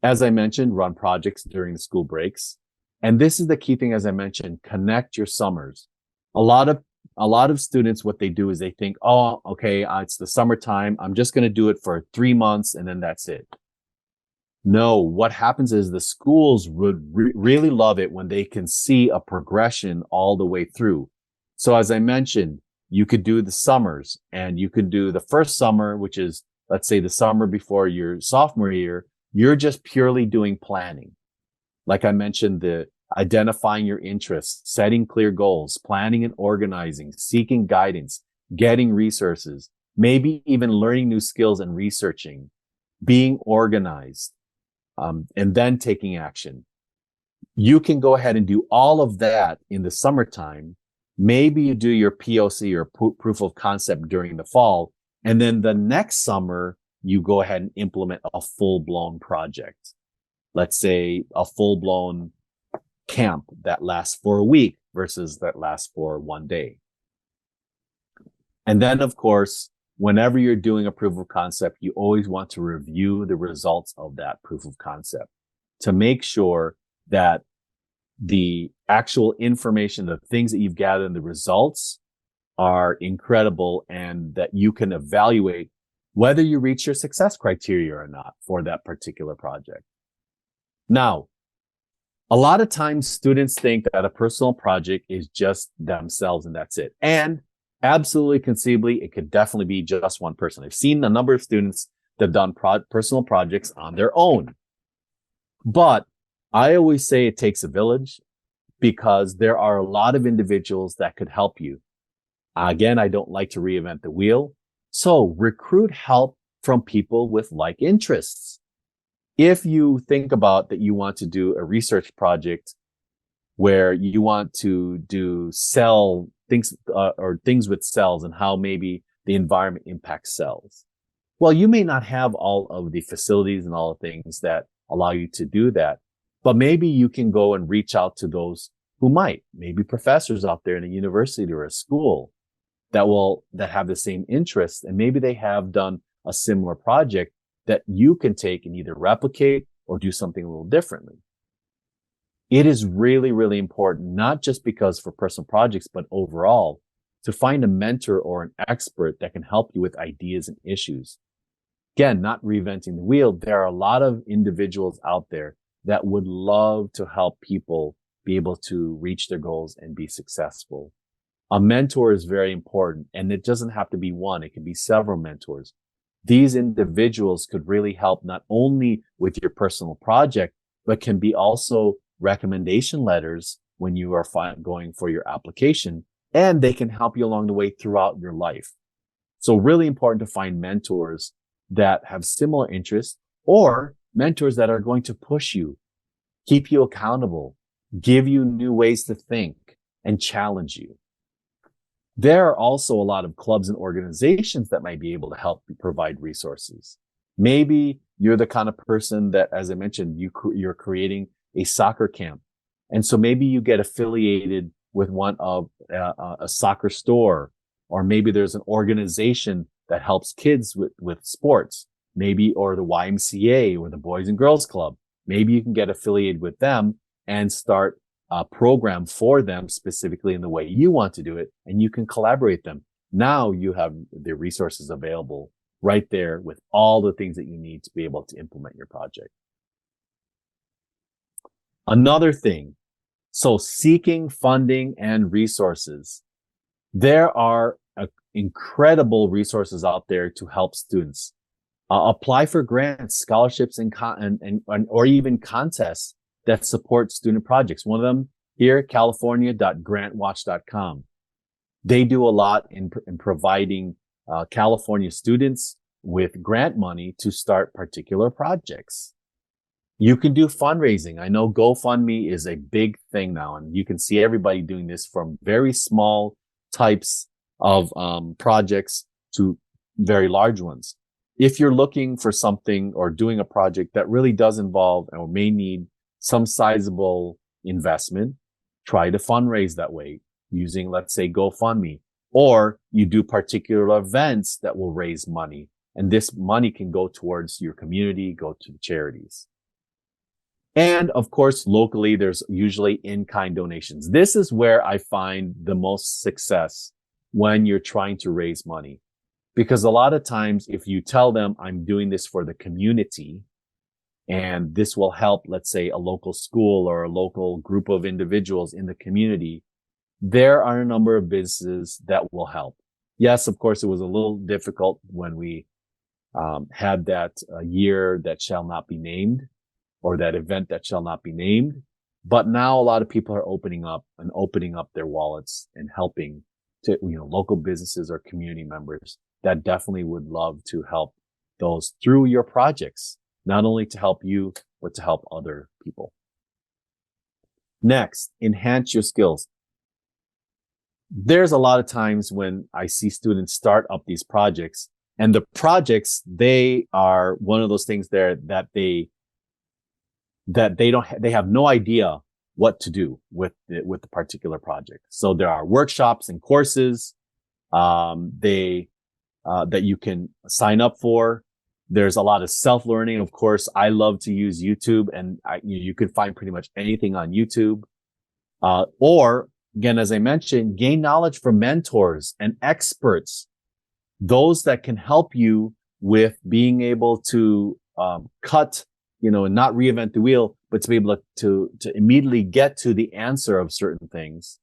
B: As I mentioned, run projects during the school breaks. And this is the key thing, as I mentioned, connect your summers. A lot of students, what they do is they think, oh, okay, it's the summertime. I'm just going to do it for 3 months and then that's it. No, what happens is the schools would really love it when they can see a progression all the way through. So as I mentioned, you could do the summers, and you could do the first summer, which is, let's say, the summer before your sophomore year. You're just purely doing planning. Like I mentioned, the identifying your interests, setting clear goals, planning and organizing, seeking guidance, getting resources, maybe even learning new skills and researching, being organized, and then taking action. You can go ahead and do all of that in the summertime. Maybe you do your POC or proof of concept during the fall, and then the next summer, you go ahead and implement a full-blown project. Let's say a full-blown camp that lasts for a week versus that lasts for 1 day. And then, of course, whenever you're doing a proof of concept, you always want to review the results of that proof of concept to make sure that the actual information, the things that you've gathered, and the results are incredible, and that you can evaluate whether you reach your success criteria or not for that particular project. Now, a lot of times students think that a personal project is just themselves and that's it. And absolutely conceivably, it could definitely be just one person. I've seen a number of students that have done personal projects on their own. But I always say it takes a village, because there are a lot of individuals that could help you. Again, I don't like to reinvent the wheel. So recruit help from people with like interests. If you think about that you want to do a research project where you want to do cell things, or things with cells and how maybe the environment impacts cells. Well, you may not have all of the facilities and all the things that allow you to do that, but maybe you can go and reach out to those who might, maybe professors out there in a university or a school that have the same interests, and maybe they have done a similar project that you can take and either replicate or do something a little differently. It is really, really important, not just because for personal projects, but overall, to find a mentor or an expert that can help you with ideas and issues. Again, not reinventing the wheel. There are a lot of individuals out there that would love to help people be able to reach their goals and be successful. A mentor is very important, and it doesn't have to be one. It can be several mentors. these individuals could really help not only with your personal project, but can be also recommendation letters when you are going for your application, and they can help you along the way throughout your life. So really important to find mentors that have similar interests, or mentors that are going to push you, keep you accountable, give you new ways to think, and challenge you. There are also a lot of clubs and organizations that might be able to help you provide resources. Maybe you're the kind of person that, as I mentioned, you're creating a soccer camp. And so maybe you get affiliated with one of a soccer store, or maybe there's an organization that helps kids with sports, maybe, or the YMCA or the Boys and Girls Club. Maybe you can get affiliated with them and start a program for them specifically in the way you want to do it, and you can collaborate them. Now you have the resources available right there with all the things that you need to be able to implement your project. Another thing, so seeking funding and resources. There are incredible resources out there to help students. Apply for grants, scholarships, and or even contests that support student projects. One of them here, california.grantwatch.com. They do a lot in providing California students with grant money to start particular projects. You can do fundraising. I know GoFundMe is a big thing now, and you can see everybody doing this from very small types of projects to very large ones. If you're looking for something or doing a project that really does involve or may need some sizable investment, try to fundraise that way using, let's say, GoFundMe, or you do particular events that will raise money. And this money can go towards your community, go to the charities. And of course, locally, there's usually in-kind donations. This is where I find the most success when you're trying to raise money. Because a lot of times, if you tell them, I'm doing this for the community, and this will help, let's say, a local school or a local group of individuals in the community, there are a number of businesses that will help. Yes, of course, it was a little difficult when we had that year that shall not be named, or that event that shall not be named. But now a lot of people are opening up their wallets and helping to, local businesses or community members that definitely would love to help those through your projects, not only to help you, but to help other people. Next, enhance your skills. There's a lot of times when I see students start up these projects, and the projects, they are one of those things there that they have no idea what to do with the particular project. So there are workshops and courses, that you can sign up for. There's a lot of self-learning. Of course, I love to use YouTube, and you can find pretty much anything on YouTube. Or again, as I mentioned, gain knowledge from mentors and experts, those that can help you with being able to cut, and not reinvent the wheel, but to be able to immediately get to the answer of certain things.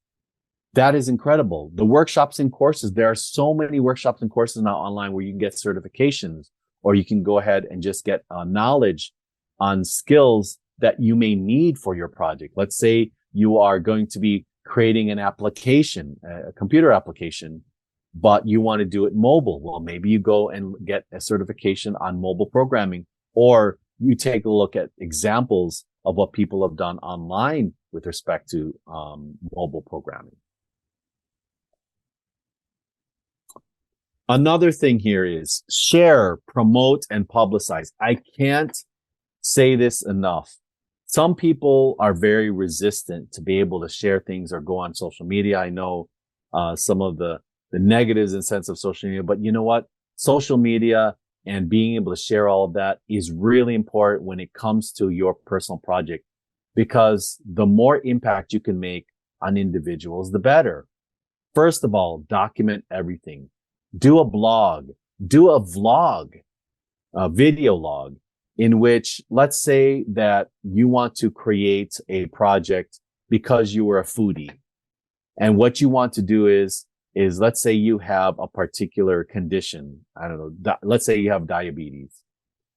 B: That is incredible. The workshops and courses, there are so many workshops and courses now online where you can get certifications, or you can go ahead and just get knowledge on skills that you may need for your project. Let's say you are going to be creating an application, a computer application, but you want to do it mobile. Well, maybe you go and get a certification on mobile programming, or you take a look at examples of what people have done online with respect to mobile programming. Another thing here is share, promote, and publicize. I can't say this enough. Some people are very resistant to be able to share things or go on social media. I know some of the negatives in sense of social media, but you know what? Social media and being able to share all of that is really important when it comes to your personal project, because the more impact you can make on individuals, the better. First of all, document everything. Do a blog, do a vlog, a video log, in which, let's say that you want to create a project because you were a foodie. And what you want to do is is, let's say you have a particular condition. I don't know. Let's say you have diabetes,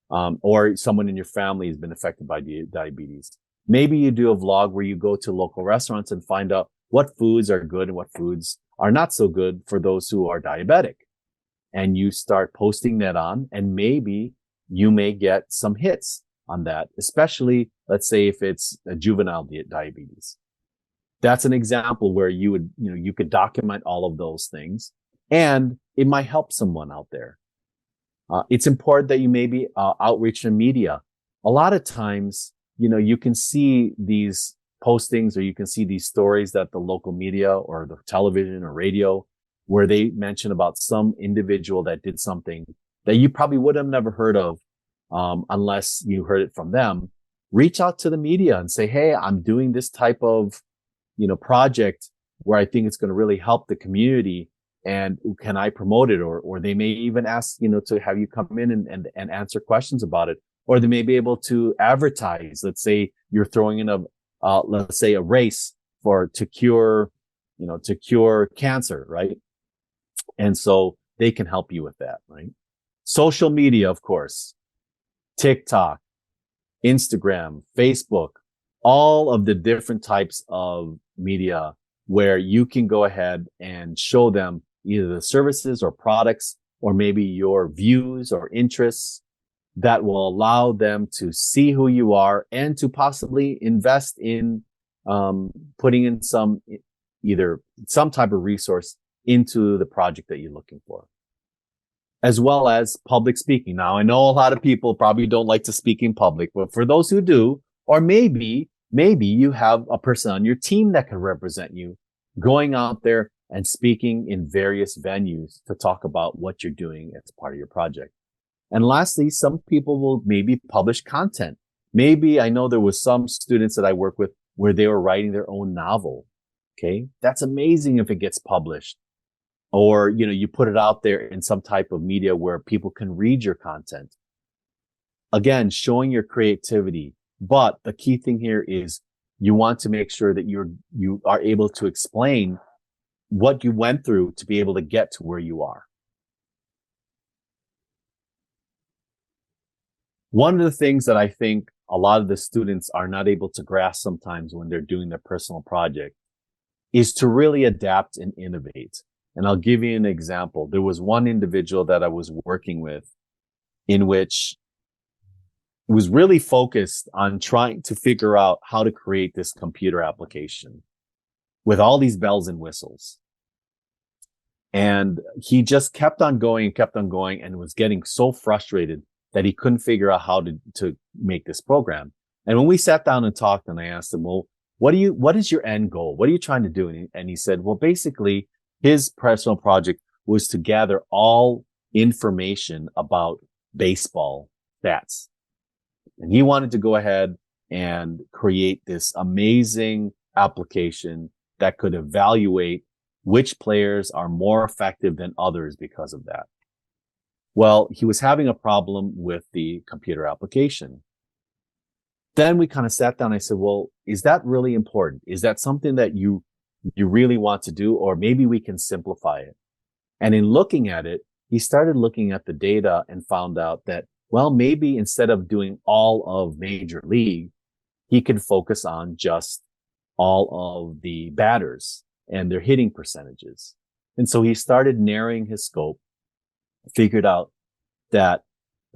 B: or someone in your family has been affected by diabetes. Maybe you do a vlog where you go to local restaurants and find out what foods are good and what foods are not so good for those who are diabetic. And you start posting that on, and maybe you may get some hits on that, especially, let's say, if it's a juvenile diabetes. That's an example where you could document all of those things, and it might help someone out there. It's important that you maybe outreach in media. A lot of times, you can see these postings, or you can see these stories that the local media or the television or radio, where they mention about some individual that did something that you probably would have never heard of, unless you heard it from them. Reach out to the media and say, hey, I'm doing this type of, project where I think it's going to really help the community, and can I promote it? Or they may even ask, to have you come in and answer questions about it. Or they may be able to advertise. Let's say you're throwing in let's say a race to cure cancer, right? And so they can help you with that, right? Social media, of course, TikTok, Instagram, Facebook, all of the different types of media where you can go ahead and show them either the services or products, or maybe your views or interests, that will allow them to see who you are and to possibly invest in putting in either some type of resource into the project that you're looking for, as well as public speaking. Now, I know a lot of people probably don't like to speak in public, but for those who do, or maybe you have a person on your team that can represent you, going out there and speaking in various venues to talk about what you're doing as part of your project. And lastly, some people will maybe publish content. Maybe, I know there was some students that I work with where they were writing their own novel. Okay. That's amazing if it gets published. Or, you put it out there in some type of media where people can read your content. Again, showing your creativity. But the key thing here is you want to make sure that you are able to explain what you went through to be able to get to where you are. One of the things that I think a lot of the students are not able to grasp sometimes when they're doing their personal project is to really adapt and innovate. And I'll give you an example. There was one individual that I was working with in which was really focused on trying to figure out how to create this computer application with all these bells and whistles. And he just kept on going and was getting so frustrated that he couldn't figure out how to make this program. And when we sat down and talked, and I asked him, well, what is your end goal? What are you trying to do? And he said, well, basically his personal project was to gather all information about baseball stats. And he wanted to go ahead and create this amazing application that could evaluate which players are more effective than others because of that. Well, he was having a problem with the computer application. Then we kind of sat down. I said, well, is that really important? Is that something that you really want to do? Or maybe we can simplify it. And in looking at it, he started looking at the data and found out that, well, maybe instead of doing all of Major League, he could focus on just all of the batters and their hitting percentages. And so he started narrowing his scope, figured out that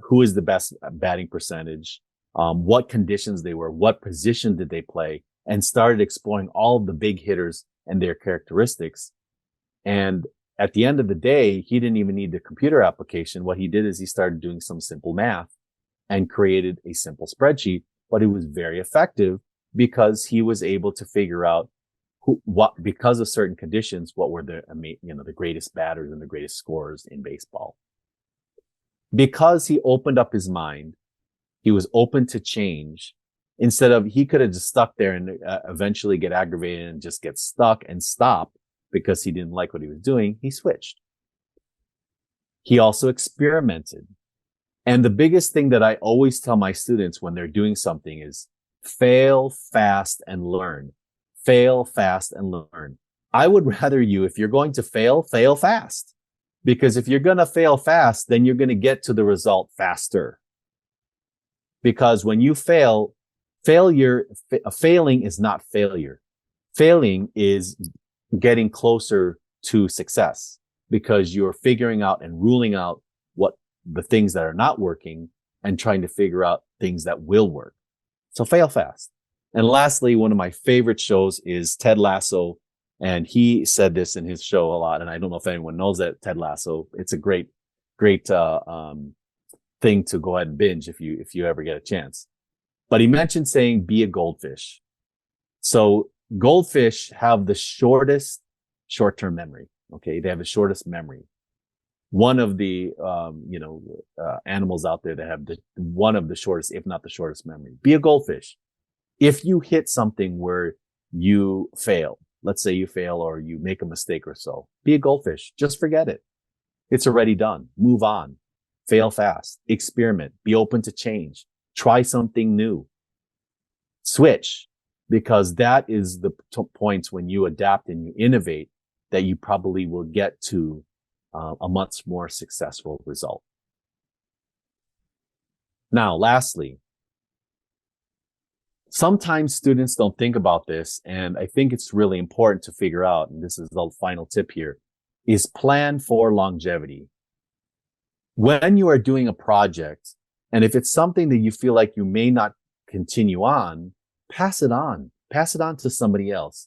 B: who is the best batting percentage, what conditions they were, what position did they play, and started exploring all of the big hitters and their characteristics. And at the end of the day, he didn't even need the computer application. What he did is he started doing some simple math and created a simple spreadsheet, but it was very effective because he was able to figure out because of certain conditions, what were the greatest batters and the greatest scorers in baseball. Because he opened up his mind, he was open to change. Instead of, he could have just stuck there and eventually get aggravated and just get stuck and stop because he didn't like what he was doing. He switched. He also experimented. And the biggest thing that I always tell my students when they're doing something is fail fast and learn. Fail fast and learn. I would rather you, if you're going to fail, fail fast. Because if you're going to fail fast, then you're going to get to the result faster. Because when you fail, failing is not failure. Failing is getting closer to success because you're figuring out and ruling out what the things that are not working and trying to figure out things that will work. So fail fast. And lastly, one of my favorite shows is Ted Lasso. And he said this in his show a lot. And I don't know if anyone knows that Ted Lasso. It's a great thing to go ahead and binge if you ever get a chance. But he mentioned saying, be a goldfish. So goldfish have the shortest short-term memory. Okay. They have the shortest memory. One of the, animals out there that have one of the shortest, if not the shortest memory. Be a goldfish. If you hit something where you fail, let's say you fail or you make a mistake or so, be a goldfish. Just forget it. It's already done. Move on. Fail fast. Experiment. Be open to change. Try something new. Switch, because that is the points when you adapt and you innovate that you probably will get to a much more successful result. Now, lastly, sometimes students don't think about this, and I think it's really important to figure out, and this is the final tip here, is plan for longevity. When you are doing a project, and if it's something that you feel like you may not continue on, pass it on. Pass it on to somebody else.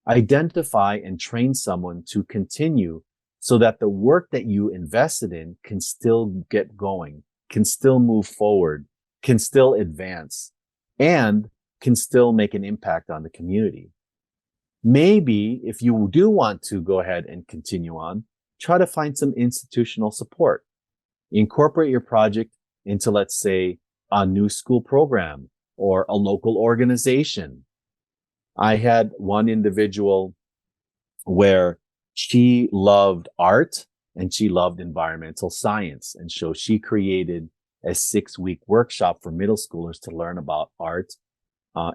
B: Identify and train someone to continue so that the work that you invested in can still get going, can still move forward, can still advance, and can still make an impact on the community. Maybe if you do want to go ahead and continue on, try to find some institutional support. Incorporate your project into, let's say, a new school program or a local organization. I had one individual where she loved art and she loved environmental science. And so she created a 6-week workshop for middle schoolers to learn about art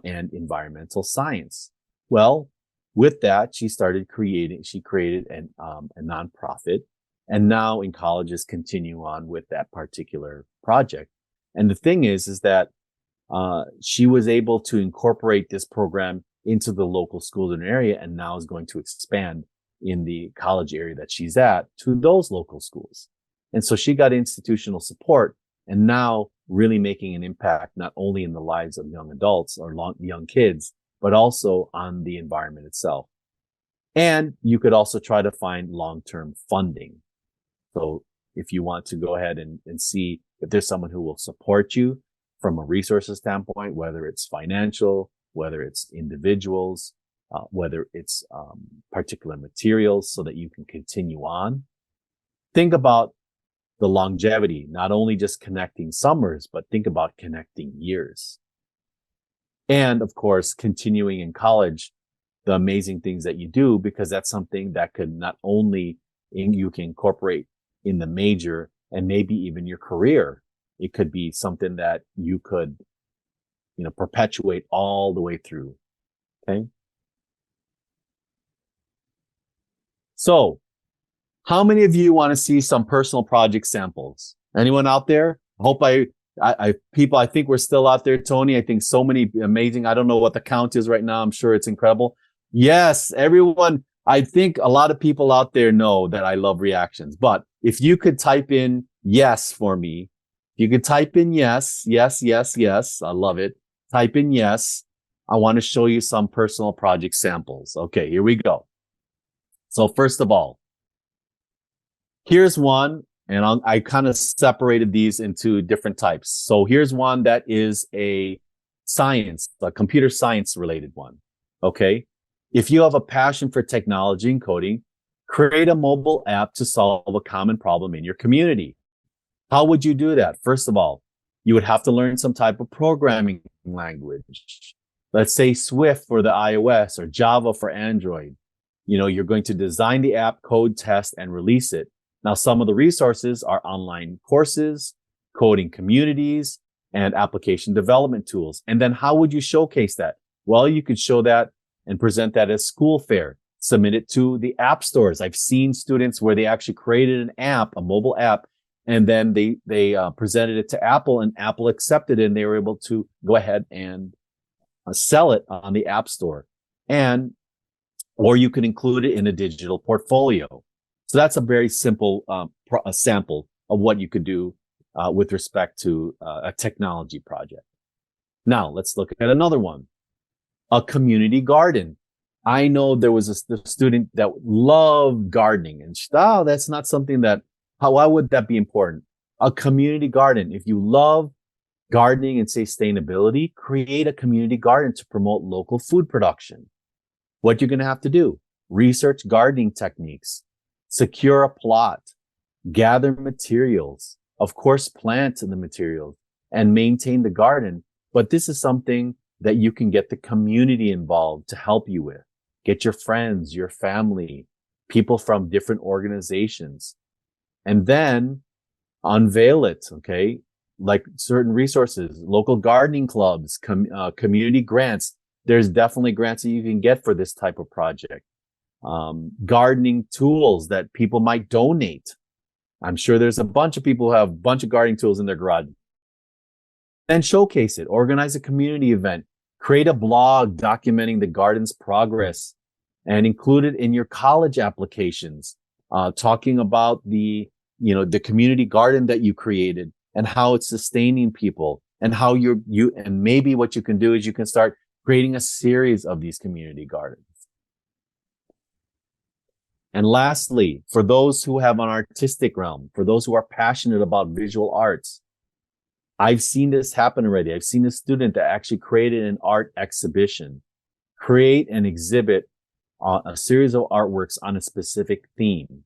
B: and environmental science. Well, with that, she created a nonprofit, and now in colleges continue on with that particular project. And the thing is that she was able to incorporate this program into the local schools in her area, and now is going to expand in the college area that she's at to those local schools. And so she got institutional support and now really making an impact, not only in the lives of young adults or young kids, but also on the environment itself. And you could also try to find long-term funding. So if you want to go ahead and see if there's someone who will support you from a resources standpoint, whether it's financial, whether it's individuals, whether it's particular materials so that you can continue on. Think about the longevity, not only just connecting summers, but think about connecting years. And of course, continuing in college, the amazing things that you do, because that's something that could not only you can incorporate in the major and maybe even your career. It could be something that you could, perpetuate all the way through. Okay. So how many of you want to see some personal project samples? Anyone out there? People, I think we're still out there, Tony. I think so many amazing. I don't know what the count is right now. I'm sure it's incredible. Yes, everyone. I think a lot of people out there know that I love reactions, but if you could type in yes for me, you could type in yes, yes, yes, yes. I love it. Type in yes. I want to show you some personal project samples. Okay, here we go. So first of all, here's one, and I kind of separated these into different types. So here's one that is a computer science related one. Okay. If you have a passion for technology and coding, create a mobile app to solve a common problem in your community. How would you do that? First of all, you would have to learn some type of programming language. Let's say Swift for the iOS or Java for Android. You're going to design the app, code, test, and release it. Now, some of the resources are online courses, coding communities, and application development tools. And then how would you showcase that? Well, you could show that and present that as school fair. submit it to the app stores. I've seen students where they actually created an app, a mobile app, and then they presented it to Apple, and Apple accepted it, and they were able to go ahead and sell it on the App Store. Or you can include it in a digital portfolio. So that's a very simple a sample of what you could do with respect to a technology project. Now let's look at another one, a community garden. I know there was a student that loved gardening, and that's not something that, why would that be important? A community garden. If you love gardening and sustainability, create a community garden to promote local food production. What you're going to have to do, research gardening techniques, secure a plot, gather materials, of course, plant the materials and maintain the garden. But this is something that you can get the community involved to help you with. Get your friends, your family, people from different organizations, and then unveil it. Okay. Like certain resources, local gardening clubs, community grants. There's definitely grants that you can get for this type of project. Gardening tools that people might donate. I'm sure there's a bunch of people who have a bunch of gardening tools in their garage. Then showcase it, organize a community event, create a blog documenting the garden's progress, and include it in your college applications, talking about the community garden that you created and how it's sustaining people, and how and maybe what you can do is you can start creating a series of these community gardens. And lastly, for those who have an artistic realm, for those who are passionate about visual arts, I've seen this happen already. I've seen a student that actually created an art exhibition, create and exhibit a series of artworks on a specific theme.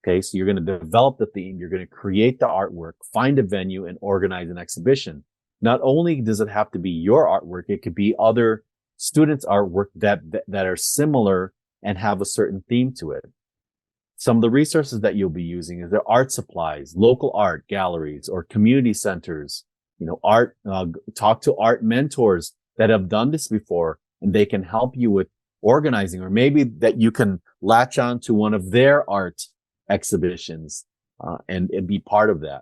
B: Okay, so you're going to develop the theme, you're going to create the artwork, find a venue, and organize an exhibition. Not only does it have to be your artwork, it could be other students' artwork that are similar and have a certain theme to it. Some of the resources that you'll be using is their art supplies, local art galleries or community centers, talk to art mentors that have done this before, and they can help you with organizing, or maybe that you can latch on to one of their art exhibitions and be part of that.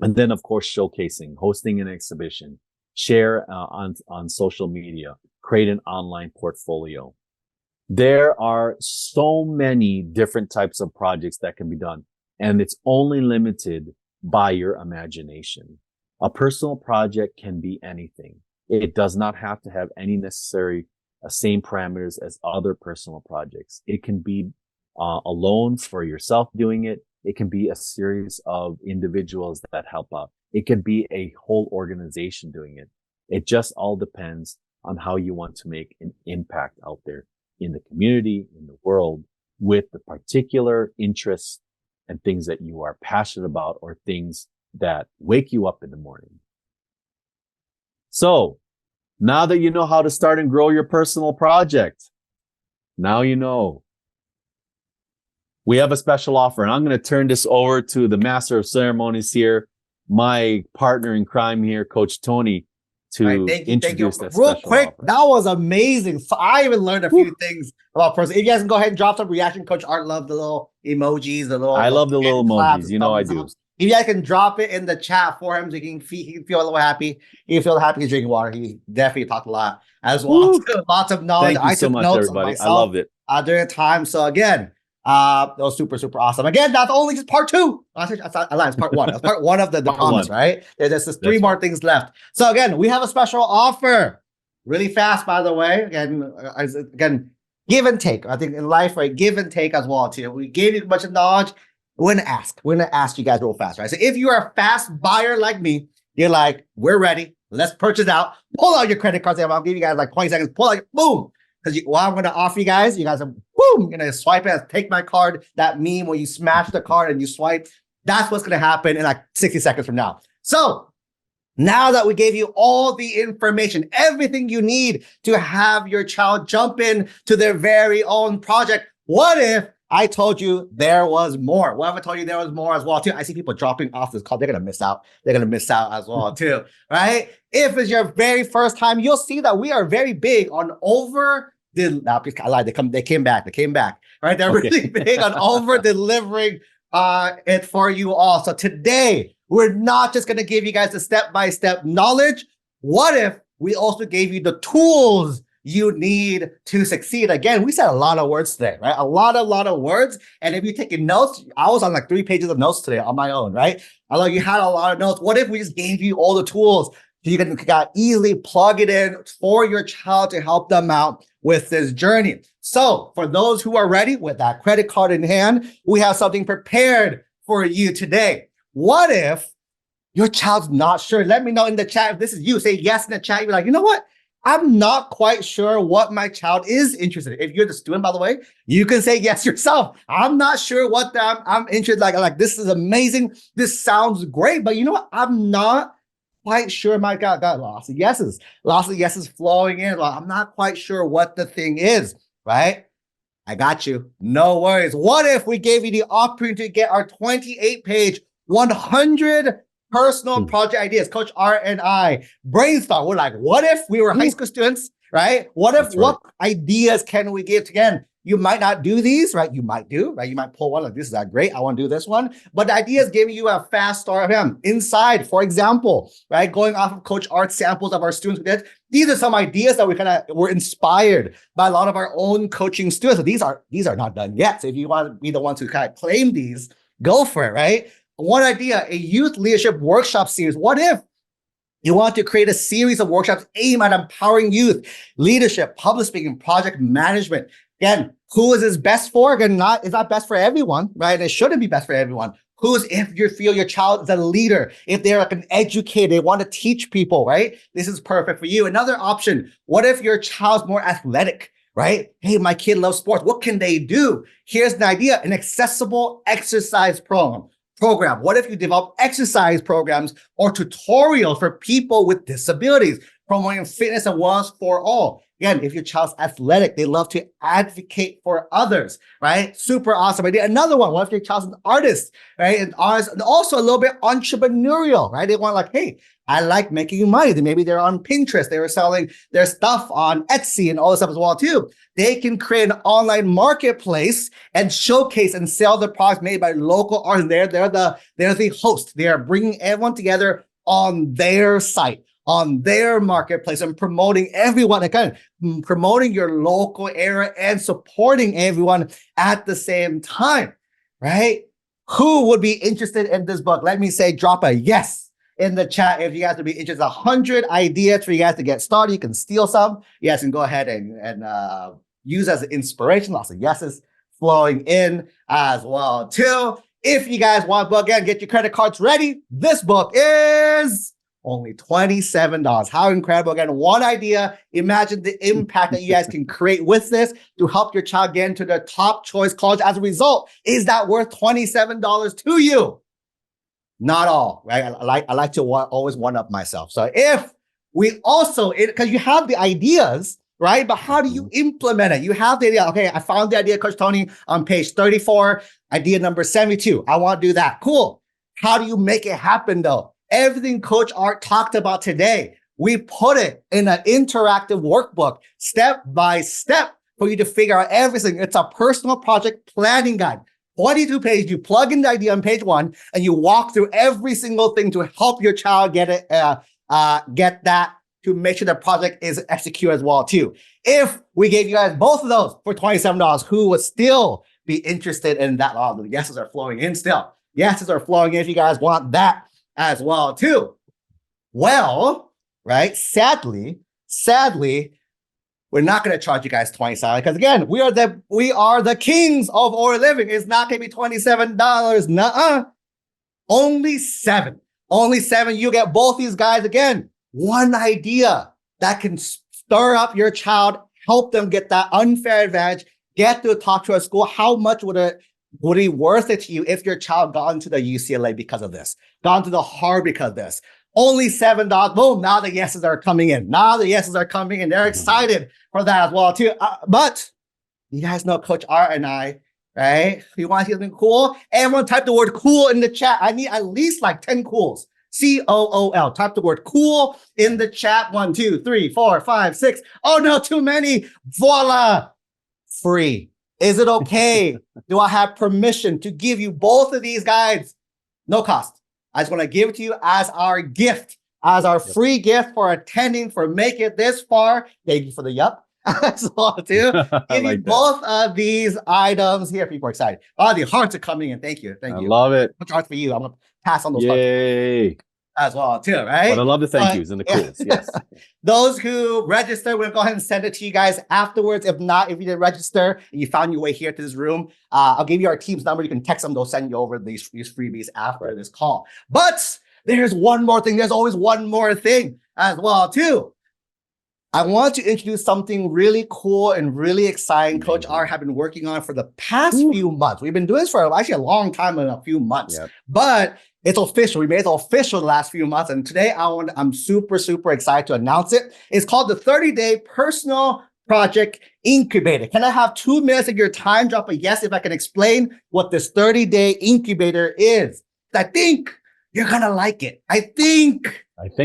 B: And then, of course, showcasing, hosting an exhibition, share on social media, create an online portfolio. There are so many different types of projects that can be done, and it's only limited by your imagination. A personal project can be anything. It does not have to have any necessary same parameters as other personal projects. It can be alone for yourself doing it. It can be a series of individuals that help out. It could be a whole organization doing it. It just all depends on how you want to make an impact out there in the community, in the world, with the particular interests and things that you are passionate about, or things that wake you up in the morning. So now that you know how to start and grow your personal project, now you know. We have a special offer, and I'm going to turn this over to the master of ceremonies here, my partner in crime here, Coach Tony, to introduce that
A: real
B: special
A: quick
B: offer.
A: That was amazing. So I even learned a few things about person. If you guys can go ahead and drop some reaction. Coach Art loved the little emojis,
B: I love the little emojis. You know I do.
A: If you guys can drop it in the chat for him, so he can feel a little happy. He can feel happy he's drinking water. He definitely talked a lot as well. Lots of knowledge.
B: Thank you so much, everybody. I loved it
A: during the time. So again, that was super, super awesome. Again, that's only just part two. It's part one. That's part one of the promise, right? There's just three more things left. So again, we have a special offer. Really fast, by the way. Again, give and take. I think in life, right? Give and take as well, too. We gave you a bunch of knowledge. We're going to ask you guys real fast, right? So if you are a fast buyer like me, you're like, we're ready. Let's purchase out. Pull out your credit cards. I'll give you guys like 20 seconds. Pull out, boom. Because what I'm going to offer you guys are, boom, you're going to swipe it, take my card. That meme where you smash the card and you swipe. That's what's going to happen in like 60 seconds from now. So now that we gave you all the information, everything you need to have your child jump in to their very own project, what if I told you there was more? What if I told you there was more as well, too? I see people dropping off this call. They're going to miss out. They're going to miss out as well, too, right? If it's your very first time, you'll see that we are very big on over I lied. They came back. Right? They're
B: Okay.
A: really big on over delivering it for you all. So today, we're not just going to give you guys the step-by-step knowledge. What if we also gave you the tools you need to succeed? Again, we said a lot of words today, right? A lot of words. And if you're taking notes, I was on like 3 pages of notes today on my own, right? I know you had a lot of notes. What if we just gave you all the tools so you can easily plug it in for your child to help them out with this journey? So for those who are ready with that credit card in hand, we have something prepared for you today. What if your child's not sure? Let me know in the chat if this is you. Say yes in the chat. You're like, you know what? I'm not quite sure what my child is interested in. If you're the student, by the way, you can say yes yourself. I'm not sure what I'm interested in. Like, this is amazing. This sounds great. But you know what? I'm not quite sure. My God, lots of yeses. Lots of yeses flowing in. Well, I'm not quite sure what the thing is, right? I got you. No worries. What if we gave you the opportunity to get our 28-page, 100 personal project ideas? Coach R and I brainstorm. We're like, what if we were high school students, right? What ideas can we give? Again, you might not do these, right? You might do, right? You might pull one like, this is great. I want to do this one. But the idea is giving you a fast start of him. Inside, for example, right? Going off of Coach Art's samples of our students we did, these are some ideas that were inspired by a lot of our own coaching students. So these are not done yet. So if you want to be the ones who kind of claim these, go for it, right? One idea, a youth leadership workshop series. What if you want to create a series of workshops aimed at empowering youth, leadership, public speaking, project management? Again, who is this best for? Again, it's not best for everyone, right? It shouldn't be best for everyone. If you feel your child is a leader, if they're like an educator, they want to teach people, right? This is perfect for you. Another option, what if your child's more athletic, right? Hey, my kid loves sports. What can they do? Here's an idea, an accessible exercise program. What if you develop exercise programs or tutorials for people with disabilities, promoting fitness and wellness for all? Again, if your child's athletic, they love to advocate for others, right? Super awesome idea. Another one, what if your child's an artist, right? And also a little bit entrepreneurial, right? They want like, hey, I like making money. Maybe they're on Pinterest. They were selling their stuff on Etsy and all this stuff as well too. They can create an online marketplace and showcase and sell the products made by local artists. They're the host. They are bringing everyone together on their site, on their marketplace, and promoting everyone, again, promoting your local area and supporting everyone at the same time, right? Who would be interested in this book? Let me say, drop a yes in the chat if you guys would be interested. 100 ideas for you guys to get started. You can steal some. You guys can go ahead and use as inspiration. Lots of yeses flowing in as well too. If you guys want a book, again, get your credit cards ready. This book is only $27. How incredible. Again, one idea. Imagine the impact that you guys can create with this to help your child get into their top choice college. As a result, is that worth $27 to you? Not all, right? I like to always one-up myself. So if we also, because you have the ideas, right? But how do you implement it? You have the idea. Okay, I found the idea, Coach Tony, on page 34, idea number 72. I want to do that. Cool. How do you make it happen though? Everything Coach Art talked about today, we put it in an interactive workbook, step by step, for you to figure out everything. It's a personal project planning guide. 22 pages, you plug in the idea on page 1, and you walk through every single thing to help your child get that, to make sure the project is executed as well too. If we gave you guys both of those for $27, who would still be interested in that? Oh, the yeses are flowing in still. Yeses are flowing in if you guys want that as well too. Well, right, sadly, we're not going to charge you guys $27 because again, we are the kings of our living. It's not going to be $27. Nuh-uh. Only $7. Only $7. You get both these guys again. One idea that can stir up your child, help them get that unfair advantage, get to talk to a school. How much would it be worth it to you if your child got into the UCLA because of this, gone to the Harvard because of this? Only $7. Boom. Now the yeses are coming in. They're excited for that as well too. But you guys know Coach R and I, right? If you want to see something cool, everyone type the word cool in the chat. I need at least like 10 cools. COOL. Type the word cool in the chat. 1, 2, 3, 4, 5, 6. Oh no, too many. Voila. Free. Is it okay? Do I have permission to give you both of these guides? No cost. I just want to give it to you as our gift, as our free gift for attending, for making it this far. Thank you for the yup. As well, too. Give you both of these items here. People are excited. Oh, the hearts are coming in. Thank you. Thank you.
B: I love it.
A: Much hearts for you. I'm going to pass on those
B: Yay.
A: hearts as well, too, right?
B: But I love the thank yous and the cools. Yes.
A: Those who register, we're going to go ahead and send it to you guys afterwards. If not, if you didn't register and you found your way here to this room, I'll give you our team's number. You can text them. They'll send you over these freebies after this call. But there's one more thing. There's always one more thing as well, too. I want to introduce something really cool and really exciting. Coach R have been working on for the past few months. We've been doing this for actually a long time, in a few months, but it's official. We made it official the last few months. And today I'm super, super excited to announce it. It's called the 30-day personal project incubator. Can I have 2 minutes of your time? Drop a yes if I can explain what this 30-day incubator is. I think you're going to like it. I think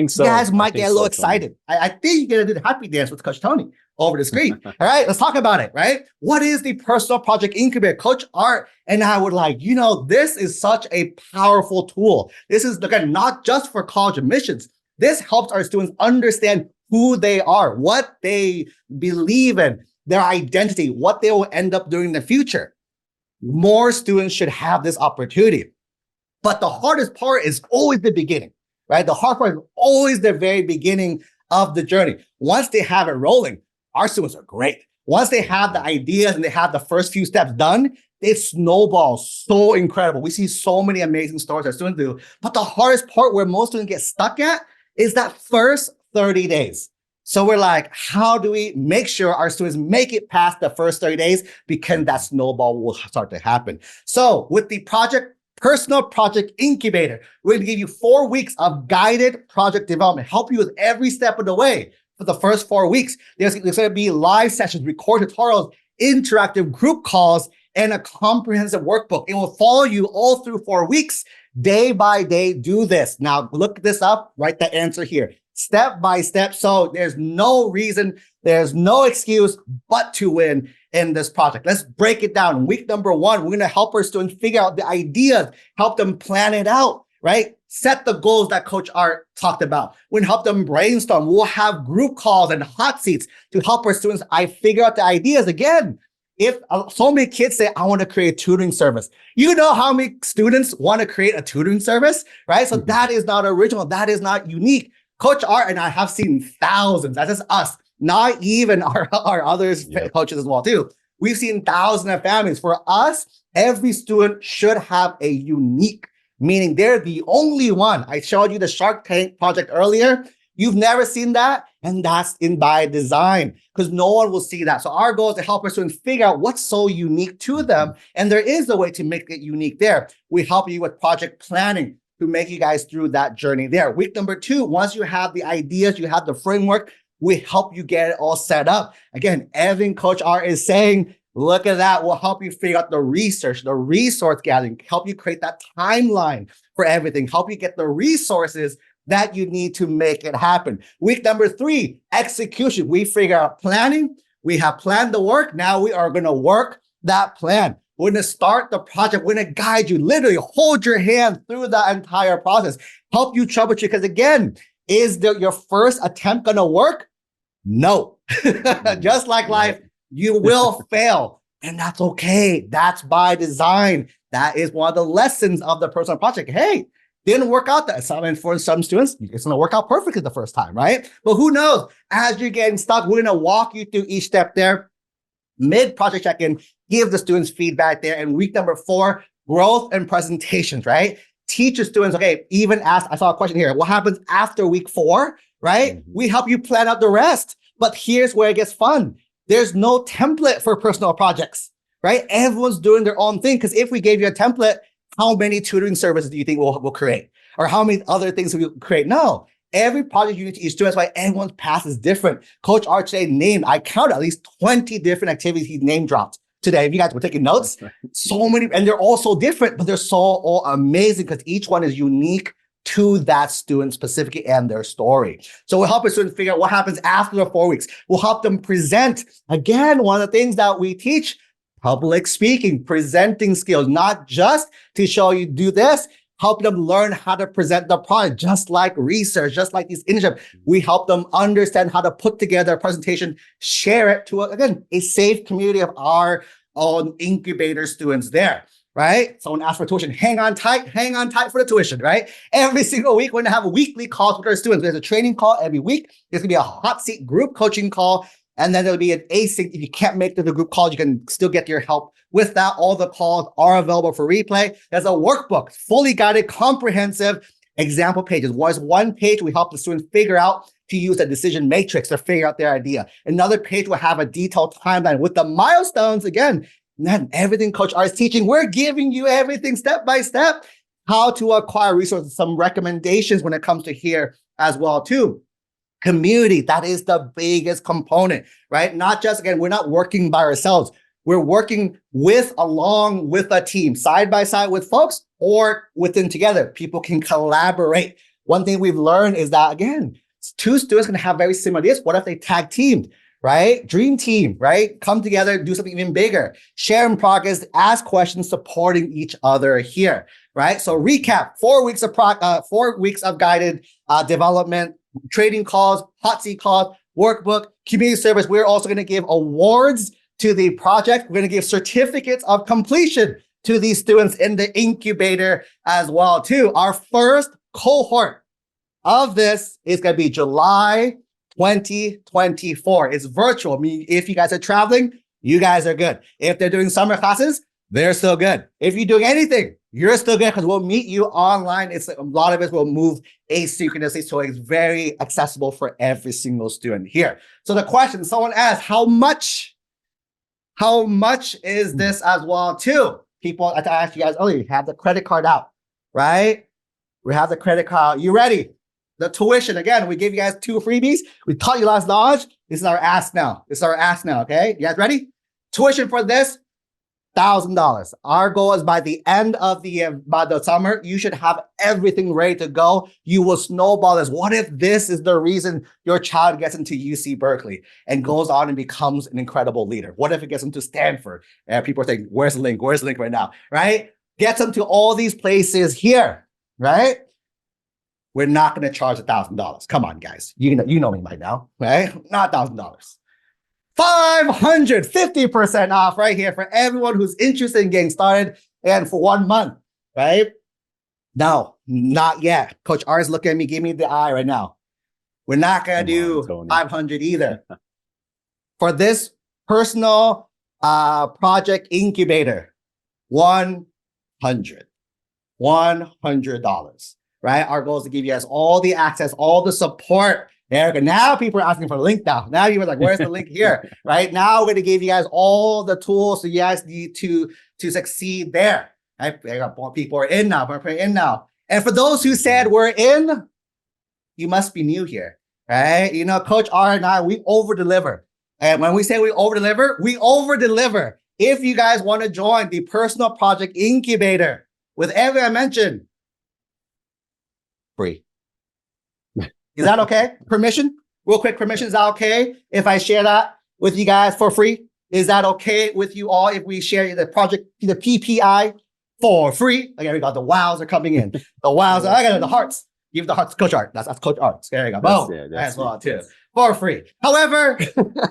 A: so. You guys might get a little excited. I think you're going to do the happy dance with Coach Tony over the screen. All right, let's talk about it, right? What is the personal project incubator? Coach Art and I would like, this is such a powerful tool. This is, again, not just for college admissions. This helps our students understand who they are, what they believe in, their identity, what they will end up doing in the future. More students should have this opportunity. But the hardest part is always the beginning, right? The hard part is always the very beginning of the journey. Once they have it rolling, our students are great. Once they have the ideas and they have the first few steps done, it snowballs so incredible. We see so many amazing stories that students do. But the hardest part where most students get stuck at is that first 30 days. So we're like, how do we make sure our students make it past the first 30 days? Because that snowball will start to happen. So with the personal project incubator, we're going to give you 4 weeks of guided project development, help you with every step of the way. For the first 4 weeks, there's going to be live sessions, recorded tutorials, interactive group calls, and a comprehensive workbook. It will follow you all through 4 weeks, day by day. Do this. Now, look this up, write the answer here, step by step. So there's no reason, there's no excuse but to win in this project. Let's break it down. Week number 1, we're going to help our students figure out the ideas, help them plan it out, right? Set the goals that Coach Art talked about. We're going to help them brainstorm. We'll have group calls and hot seats to help our students figure out the ideas. Again, if so many kids say, I want to create a tutoring service, you know how many students want to create a tutoring service, right? So that is not original. That is not unique. Coach Art and I have seen thousands. That's just us, not even our others coaches as well too. We've seen thousands of families. For us, every student should have a unique, meaning they're the only one. I showed you the Shark Tank project earlier. You've never seen that, and that's by design because no one will see that. So our goal is to help our students figure out what's so unique to them, and there is a way to make it unique there. We help you with project planning to make you guys through that journey there. Week number 2, once you have the ideas, you have the framework, we help you get it all set up. Again, everything Coach R is saying, look at that. We'll help you figure out the research, the resource gathering, help you create that timeline for everything, help you get the resources that you need to make it happen. Week number 3, execution. We figure out planning. We have planned the work. Now we are going to work that plan. We're going to start the project. We're going to guide you, literally hold your hand through the entire process, help you troubleshoot. Because again, is your first attempt going to work? No. Just like life, you will fail, and that's okay. That's by design. That is one of the lessons of the personal project. Hey, didn't work out that. And for some students, it's going to work out perfectly the first time, right? But who knows? As you're getting stuck, we're going to walk you through each step there. Mid-project check-in, give the students feedback there. And week number 4, growth and presentations, right? Teach your students, okay, even ask, I saw a question here, what happens after week 4, right? We help you plan out the rest. But here's where it gets fun. There's no template for personal projects, right? Everyone's doing their own thing. Because if we gave you a template, how many tutoring services do you think we'll create? Or how many other things will we create? No. Every project you need to each student, that's why everyone's path is different. Coach Art today I counted at least 20 different activities he name dropped today. If you guys were taking notes, so many, and they're all so different, but they're so all amazing because each one is unique to that student specifically and their story. So we'll help a student figure out what happens after the 4 weeks. We'll help them present. Again, one of the things that we teach, public speaking, presenting skills, not just to show you do this, help them learn how to present the product, just like research, just like these internships. We help them understand how to put together a presentation, share it to, again, a safe community of our own incubator students there. Right? Someone asked for tuition. Hang on tight for the tuition, right? Every single week, we're going to have weekly calls with our students. There's a training call every week. There's going to be a hot seat group coaching call. And then there'll be an async. If you can't make the group call, you can still get your help with that. All the calls are available for replay. There's a workbook, fully guided, comprehensive example pages. One page, we help the students figure out to use a decision matrix to figure out their idea. Another page will have a detailed timeline with the milestones. Again, not everything Coach R is teaching. We're giving you everything step by step, how to acquire resources, some recommendations when it comes to here as well too. Community, that is the biggest component, right? Not just, again, we're not working by ourselves. We're working along with a team, side by side with folks or within together. People can collaborate. One thing we've learned is that, again, two students can have very similar ideas. What if they tag teamed? Right? Dream team, right? Come together, do something even bigger, share in progress, ask questions, supporting each other here, right? So recap, 4 weeks of guided development, trading calls, hot seat calls, workbook, community service. We're also going to give awards to the project. We're going to give certificates of completion to these students in the incubator as well too. Our first cohort of this is going to be July 2024. It's virtual. I mean, if you guys are traveling, you guys are good. If they're doing summer classes, they're still good. If you're doing anything, you're still good because we'll meet you online. It's a lot of us will move asynchronously, so it's very accessible for every single student here. So the question someone asked, how much is this as well too? People, I asked you guys, oh, you have the credit card out, right? We have the credit card. You ready? The tuition, again, we gave you guys 2 freebies. We taught you last knowledge. This is our ask now. Okay? You guys ready? Tuition for this, $1,000. Our goal is by the end of the year, by the summer, you should have everything ready to go. You will snowball this. What if this is the reason your child gets into UC Berkeley and goes on and becomes an incredible leader? What if it gets into Stanford? And people are saying, where's the link? Where's the link right now? Right? Gets them to all these places here, right? We're not going to charge $1,000. Come on, guys. You know me by now, right? Not $1,000. 550% off right here for everyone who's interested in getting started and for 1 month, right? No, not yet. Coach R is looking at me, give me the eye right now. We're not going to do 500 either. For this personal project incubator, $100. Right? Our goal is to give you guys all the access, all the support. Erica, now people are asking for a link now. Now you're like, where's the link here? Right? Now we're going to give you guys all the tools so you guys need to succeed there. Right? People are in now. We're in now. And for those who said we're in, you must be new here. Right? You know, Coach R and I, we over-deliver. And when we say we over-deliver, we over-deliver. If you guys want to join the personal project incubator with everything I mentioned, free. Is that okay? Permission? Real quick, permission. Is that okay if I share that with you guys for free? Is that okay with you all if we share the project, the PPI for free? Okay, we got the wows are coming in. The wows, I got the hearts. Give the hearts, Coach Art. That's Coach Art. There you go. Boom. That's well too. For free. However,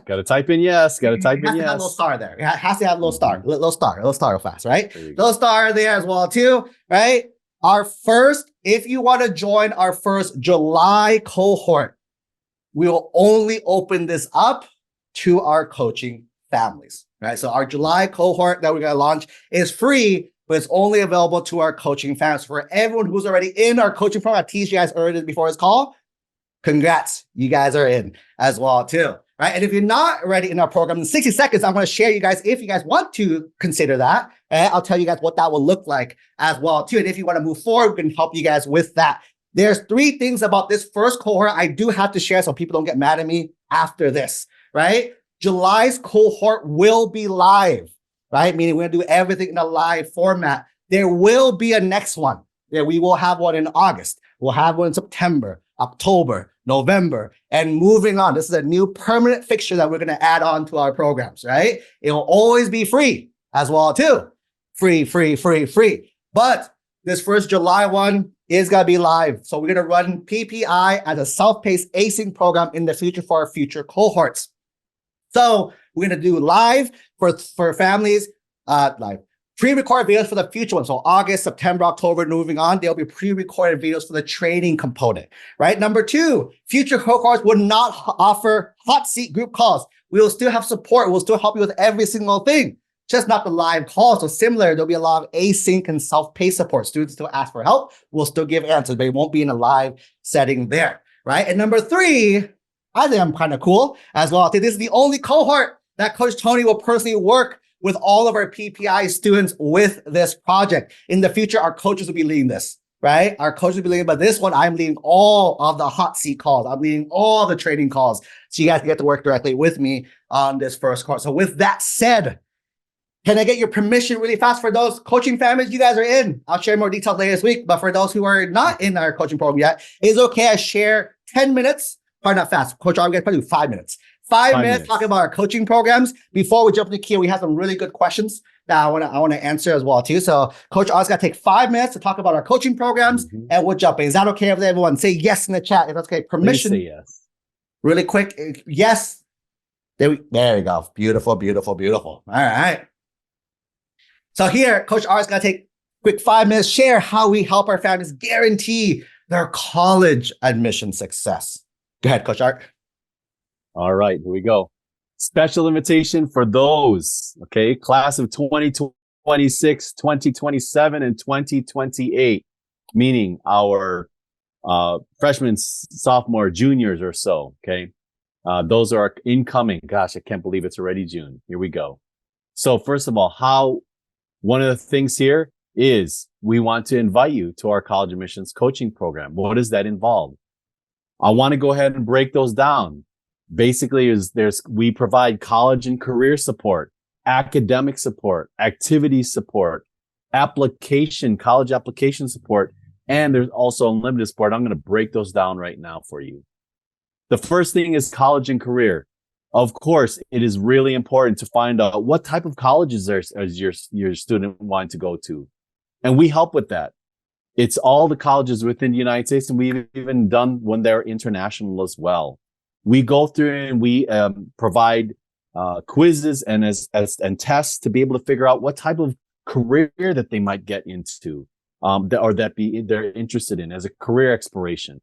B: gotta type in yes. Gotta type in yes.
A: Have a little star there. It has to have a little star. Little star real fast, right? Little star there as well too, right? Our first, if you want to join our first July cohort, we will only open this up to our coaching families, right? So our July cohort that we're going to launch is free, but it's only available to our coaching families. For everyone who's already in our coaching program, I teased you guys earlier before this call. Congrats, you guys are in as well too. Right? And if you're not already in our program, in 60 seconds, I'm going to share you guys, if you guys want to consider that, I'll tell you guys what that will look like as well too. And if you want to move forward, we can help you guys with that. There's 3 things about this first cohort I do have to share so people don't get mad at me after this, right? July's cohort will be live, right? Meaning we're going to do everything in a live format. There will be a next one. Yeah, we will have one in August. We'll have one in September, October, November, and moving on. This is a new permanent fixture that we're going to add on to our programs, right? It will always be free as well, too. Free, free, free, free. But this first July one is going to be live. So we're going to run PPI as a self-paced acing program in the future for our future cohorts. So we're going to do live for families, live pre-recorded videos for the future one. So August, September, October, moving on, there'll be pre-recorded videos for the training component, right? Number two, future cohorts will not offer hot seat group calls. We will still have support. We'll still help you with every single thing, just not the live calls. So similar, there'll be a lot of async and self-paced support. Students still ask for help. We'll still give answers, but it won't be in a live setting there, right? And number three, I think I'm kind of cool as well. I think this is the only cohort that Coach Tony will personally work with all of our PPI students with this project. In the future, our coaches will be leading this, right? Our coaches will be leading, but this one, I'm leading all of the hot seat calls. I'm leading all the training calls. So you guys can get to work directly with me on this first course. So with that said, can I get your permission really fast for those coaching families you guys are in? I'll share more details later this week, but for those who are not in our coaching program yet, is it okay I share 10 minutes? Probably not fast. Coach, I'm going to probably do 5 minutes. 5 minutes talking about our coaching programs. Before we jump into Q, we have some really good questions that I want to answer as well too. So Coach Oz got to take 5 minutes to talk about our coaching programs, and we'll jump in. Is that okay with everyone? Say yes in the chat if that's okay. Permission.
B: Please say yes.
A: Really quick. Yes. There we go. Beautiful, beautiful, beautiful. All right. So here, Coach R is going to take quick 5 minutes, share how we help our families guarantee their college admission success. Go ahead, Coach Art.
B: All right, here we go. Special invitation for those, okay, class of 2026, 2027, and 2028, meaning our freshmen, sophomore, juniors or so, okay? Those are incoming. Gosh, I can't believe it's already June. Here we go. So first of all, one of the things here is we want to invite you to our college admissions coaching program. What does that involve? I want to go ahead and break those down. Basically, we provide college and career support, academic support, activity support, college application support, and there's also unlimited support. I'm going to break those down right now for you. The first thing is college and career. Of course, it is really important to find out what type of colleges is your student wanting to go to. And we help with that. It's all the colleges within the United States, and we've even done when they're international as well. We go through and we provide quizzes and tests to be able to figure out what type of career that they might get into, they're interested in as a career exploration.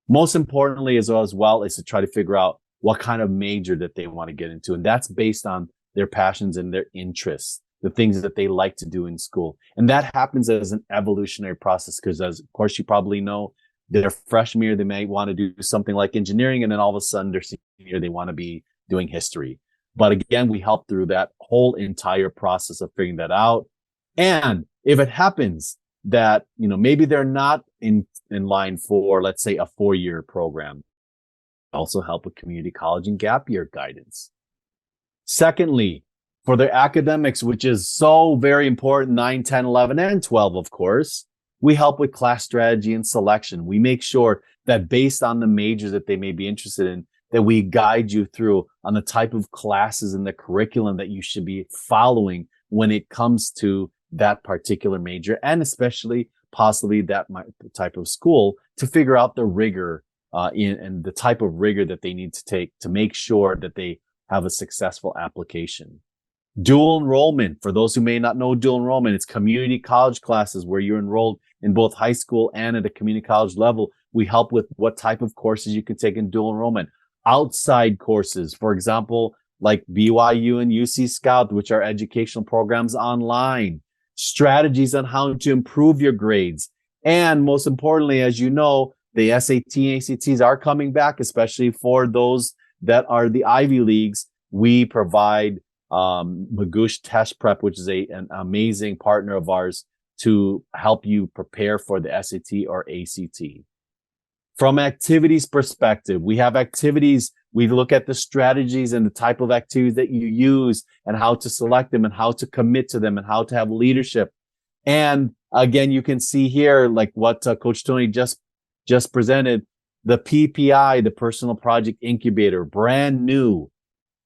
B: Most importantly, as well, is to try to figure out what kind of major that they want to get into, and that's based on their passions and their interests, the things that they like to do in school. And that happens as an evolutionary process because, as of course you probably know, their freshman year, they may want to do something like engineering, and then all of a sudden their senior year, they want to be doing history. But again, we help through that whole entire process of figuring that out. And if it happens that, maybe they're not in line for, let's say, a 4-year program, also help with community college and gap year guidance. Secondly, for their academics, which is so very important, 9, 10, 11, and 12, of course, we help with class strategy and selection. We make sure that based on the majors that they may be interested in, that we guide you through on the type of classes and the curriculum that you should be following when it comes to that particular major, and especially possibly that type of school, to figure out the rigor and the type of rigor that they need to take to make sure that they have a successful application. Dual enrollment, for those who may not know dual enrollment, it's community college classes where you're enrolled in both high school and at a community college level. We help with what type of courses you can take in dual enrollment. Outside courses, for example, like BYU and UC Scout, which are educational programs online. Strategies on how to improve your grades. And most importantly, as you know, the SAT and ACTs are coming back, especially for those that are the Ivy Leagues. We provide Magoosh Test Prep, which is an amazing partner of ours to help you prepare for the SAT or ACT. From activities perspective, we have activities. We look at the strategies and the type of activities that you use and how to select them and how to commit to them and how to have leadership. And again, you can see here, like what Coach Tony just just presented the PPI, the Personal Project Incubator, brand new,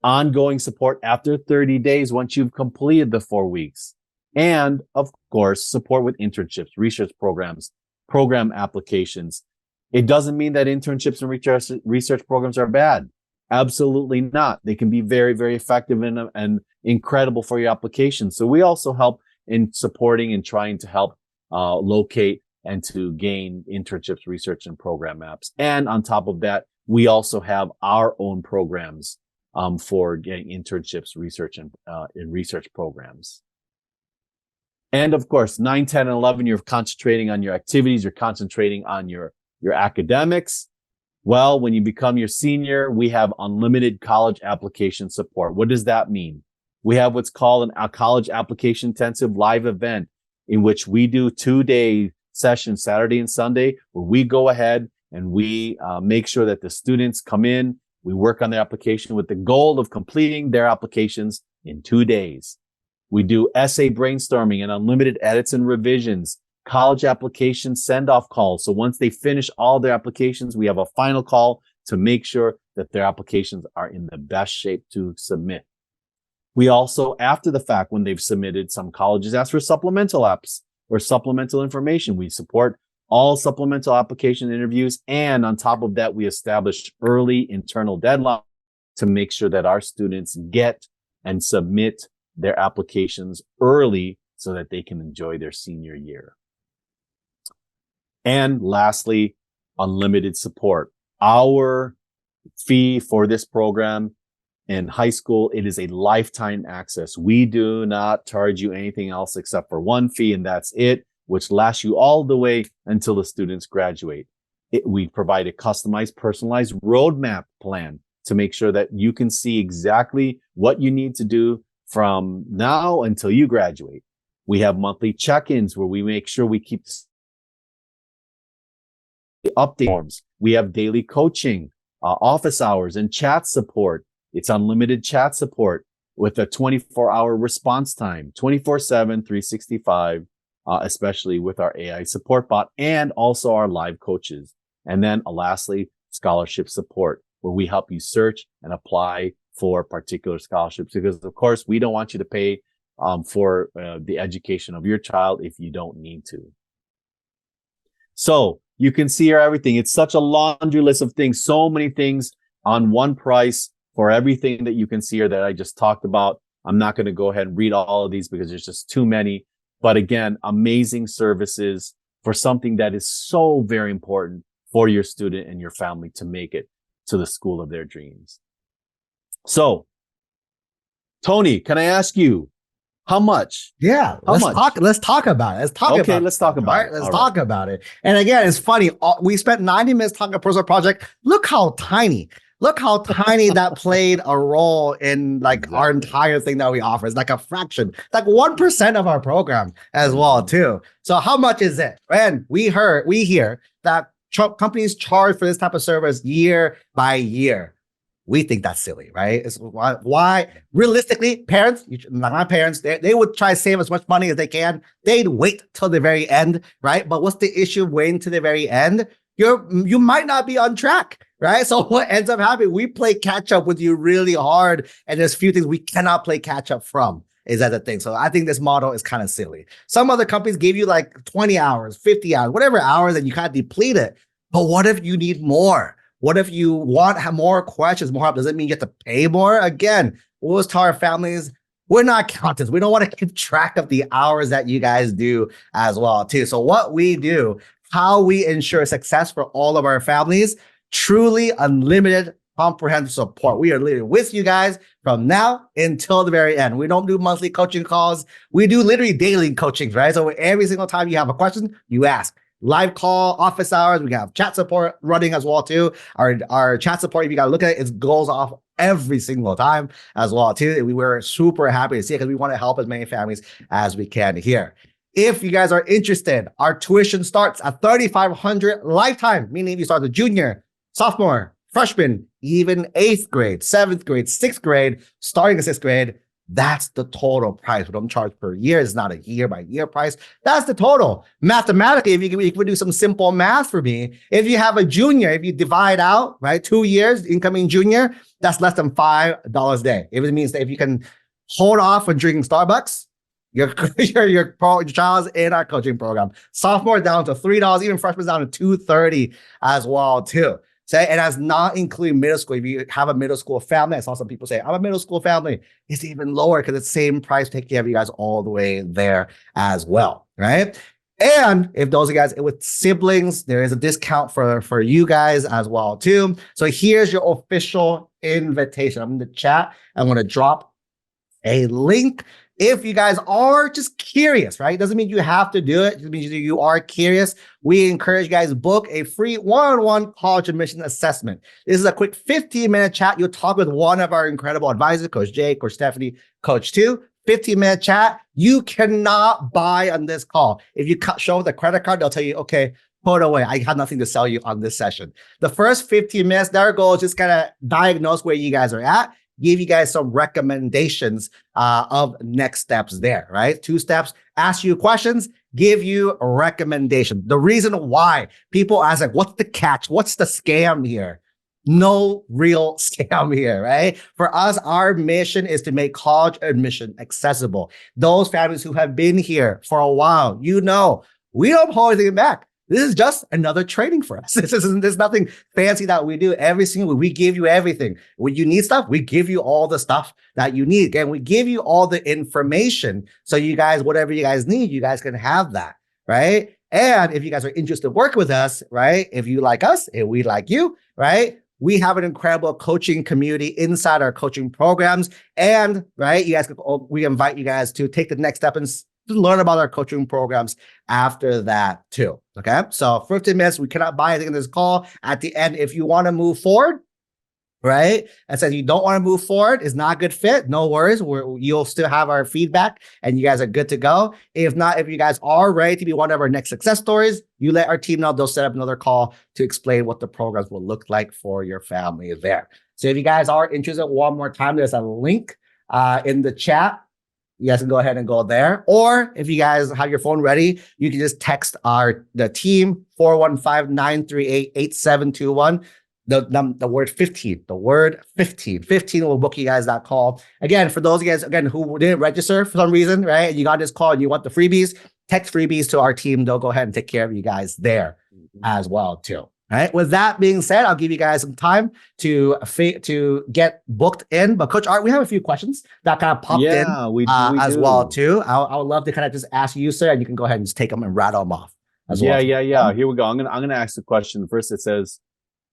B: ongoing support after 30 days once you've completed the 4 weeks. And of course, support with internships, research programs, program applications. It doesn't mean that internships and research programs are bad. Absolutely not. They can be very, very effective and incredible for your application. So we also help in supporting and trying to help locate and to gain internships, research, and program apps. And on top of that, we also have our own programs for getting internships, research, and research programs. And of course, 9, 10, and 11, you're concentrating on your activities. You're concentrating on your academics. Well, when you become your senior, we have unlimited college application support. What does that mean? We have what's called a college application intensive live event in which we do 2-day sessions, Saturday and Sunday, where we go ahead and we make sure that the students come in. We work on their application with the goal of completing their applications in 2 days. We do essay brainstorming and unlimited edits and revisions, college application send-off calls. So once they finish all their applications, we have a final call to make sure that their applications are in the best shape to submit. We also, after the fact, when they've submitted, some colleges ask for supplemental apps or supplemental information. We support all supplemental application interviews. And on top of that, we establish early internal deadlines to make sure that our students get and submit their applications early so that they can enjoy their senior year. And lastly, unlimited support. Our fee for this program in high school, it is a lifetime access. We do not charge you anything else except for one fee, and that's it, which lasts you all the way until the students graduate. We provide a customized, personalized roadmap plan to make sure that you can see exactly what you need to do from now until you graduate. We have monthly check-ins where we make sure we keep the update forms. We have daily coaching, office hours, and chat support. It's unlimited chat support with a 24-hour response time, 24/7, 365, especially with our AI support bot and also our live coaches. And then lastly, scholarship support, where we help you search and apply for particular scholarships, because of course we don't want you to pay for the education of your child if you don't need to. So you can see here everything. It's such a laundry list of things, so many things on one price for everything that you can see here that I just talked about. I'm not going to go ahead and read all of these because there's just too many. But again, amazing services for something that is so very important for your student and your family to make it to the school of their dreams. So, Tony, can I ask you, how much?
A: Yeah, let's talk about it. Let's talk about it.
B: Let's talk about it.
A: Let's talk about it. And again, it's funny. We spent 90 minutes talking about personal project. Look how tiny that played a role in our entire thing that we offer. It's like a fraction, like 1% of our program as well too. So how much is it? And we hear that companies charge for this type of service year by year. We think that's silly, right? It's why realistically, parents, my parents, they would try to save as much money as they can. They'd wait till the very end, right? But what's the issue waiting to the very end? You might not be on track, right? So what ends up happening, we play catch up with you really hard, and there's few things we cannot play catch up from. Is that the thing? So I think this model is kind of silly. Some other companies give you like 20 hours, 50 hours, whatever hours, and you kind of deplete it. But what if you need more? What if you want to have more questions, more help? Does it mean you have to pay more? Again, we'll always tell our families, we're not accountants. We don't want to keep track of the hours that you guys do as well, too. So what we do, how we ensure success for all of our families, truly unlimited comprehensive support. We are literally with you guys from now until the very end. We don't do monthly coaching calls. We do literally daily coachings, right? So every single time you have a question, you ask. Live call, office hours. We have chat support running as well too. Our chat support, if you gotta look at it, it goes off every single time as well too. We were super happy to see it because we want to help as many families as we can here. If you guys are interested, our tuition starts at $3,500 lifetime, meaning if you start the junior, sophomore, freshman, even 8th grade, 7th grade, 6th grade, starting in 6th grade, That's the total price. We don't charge per year. It's not a year by year price. That's the total. Mathematically, if you could do some simple math for me, if you have a junior, if you divide out, right, 2 years, incoming junior, that's less than $5 a day. It means that if you can hold off on drinking Starbucks, your child's in our coaching program. Sophomore down to $3, even freshmen down to $2.30 as well too. So, and that's not including middle school. If you have a middle school family, I saw some people say, I'm a middle school family. It's even lower because it's the same price, take care of you guys all the way there as well, right? And if those are guys with siblings, there is a discount for you guys as well too. So here's your official invitation. I'm in the chat. I'm going to drop a link. If you guys are just curious, right? Doesn't mean you have to do it. It means you are curious. We encourage you guys to book a free one-on-one college admission assessment. This is a quick 15-minute chat. You'll talk with one of our incredible advisors, Coach Jay, Coach Stephanie, Coach 2. 15-minute chat. You cannot buy on this call. If you show with a credit card, they'll tell you, okay, put it away. I have nothing to sell you on this session. The first 15 minutes, their goal is just kind of diagnose where you guys are at, give you guys some recommendations of next steps there, right? 2 steps, ask you questions, give you a recommendation. The reason why people ask, like, what's the catch? What's the scam here? No real scam here, right? For us, our mission is to make college admission accessible. Those families who have been here for a while, we don't hold anything back. This is just another training for us. There's nothing fancy that we do every single week. We give you everything. When you need stuff, we give you all the stuff that you need. And we give you all the information. So you guys, whatever you guys need, you guys can have that, right? And if you guys are interested to work with us, right? If you like us and we like you, right? We have an incredible coaching community inside our coaching programs. And, right, we invite you guys to take the next step and learn about our coaching programs after that too. Okay. So 15 minutes, we cannot buy anything in this call. At the end, if you want to move forward, right, and says you don't want to move forward, is not a good fit, no worries. You'll still have our feedback and you guys are good to go. If not, if you guys are ready to be one of our next success stories, you let our team know. They'll set up another call to explain what the programs will look like for your family there. So if you guys are interested, one more time, there's a link in the chat. You guys can go ahead and go there. Or if you guys have your phone ready, you can just text the team 415-938-8721. The word 15, the word 15. 15 will book you guys that call. Again, for those of you guys, again, who didn't register for some reason, right? And you got this call and you want the freebies, text freebies to our team. They'll go ahead and take care of you guys there as well too. All right. With that being said, I'll give you guys some time to get booked in. But Coach Art, we have a few questions that kind of popped in
B: we
A: as
B: do.
A: well too. I would love to kind of just ask you, sir, and you can go ahead and just take them and rattle them off.
B: Yeah. Here we go. I'm gonna ask the question first. It says,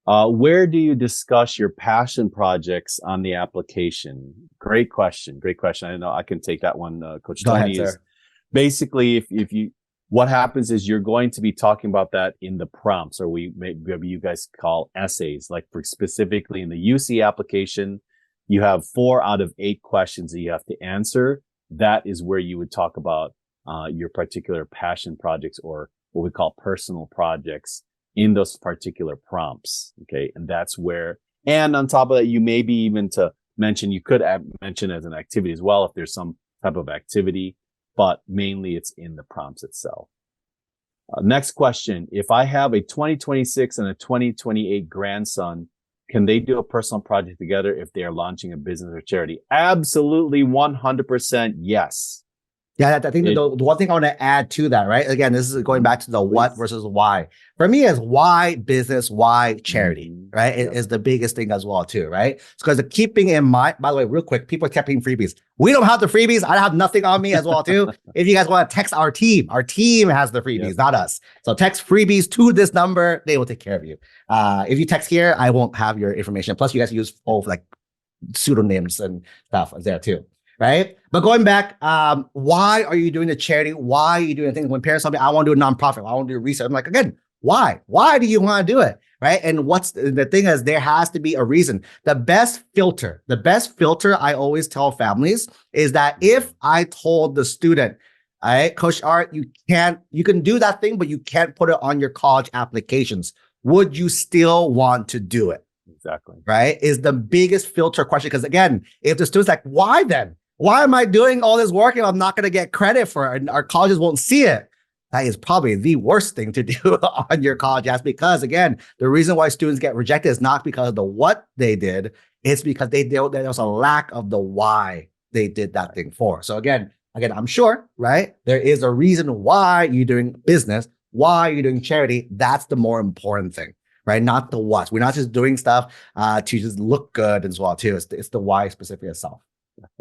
B: where do you discuss your passion projects on the application? Great question. I know I can take that one, Coach Tony. Basically, if you. What happens is you're going to be talking about that in the prompts, or maybe you guys call essays. Like for specifically in the UC application, you have 4 out of 8 questions that you have to answer. That is where you would talk about your particular passion projects, or what we call personal projects, in those particular prompts. Okay, and that's where. And on top of that, you maybe even to mention, you could mention as an activity as well if there's some type of activity. But mainly it's in the prompts itself. Next question. If I have a 2026 and a 2028 grandson, can they do a personal project together if they are launching a business or charity? Absolutely, 100% yes.
A: Yeah, I think the one thing I want to add to that, right? Again, this is going back to the what versus why. For me, is why business, why charity, right? It is the biggest thing as well, too, right? Because keeping in mind, by the way, real quick, people kept getting freebies. We don't have the freebies. I have nothing on me as well, too. If you guys want to text our team has the freebies, not us. So text freebies to this number. They will take care of you. If you text here, I won't have your information. Plus, you guys use both like pseudonyms and stuff there, too. Right. But going back, why are you doing the charity? Why are you doing things? When parents tell me, I want to do a nonprofit, I want to do research. I'm like, again, why? Why do you want to do it? Right. And what's the thing is, there has to be a reason. The best filter I always tell families is that if I told the student, all right, Coach Art, you can do that thing, but you can't put it on your college applications, would you still want to do it?
B: Exactly.
A: Right. Is the biggest filter question. Because again, if the student's like, why then? Why am I doing all this work if I'm not going to get credit for it and our colleges won't see it? That is probably the worst thing to do on your college. That's because, again, the reason why students get rejected is not because of the what they did. It's because there was a lack of the why they did that thing for. So again, I'm sure, right? There is a reason why you're doing business, why you're doing charity. That's the more important thing, right? Not the what. We're not just doing stuff to just look good as well, too. It's the why specific itself.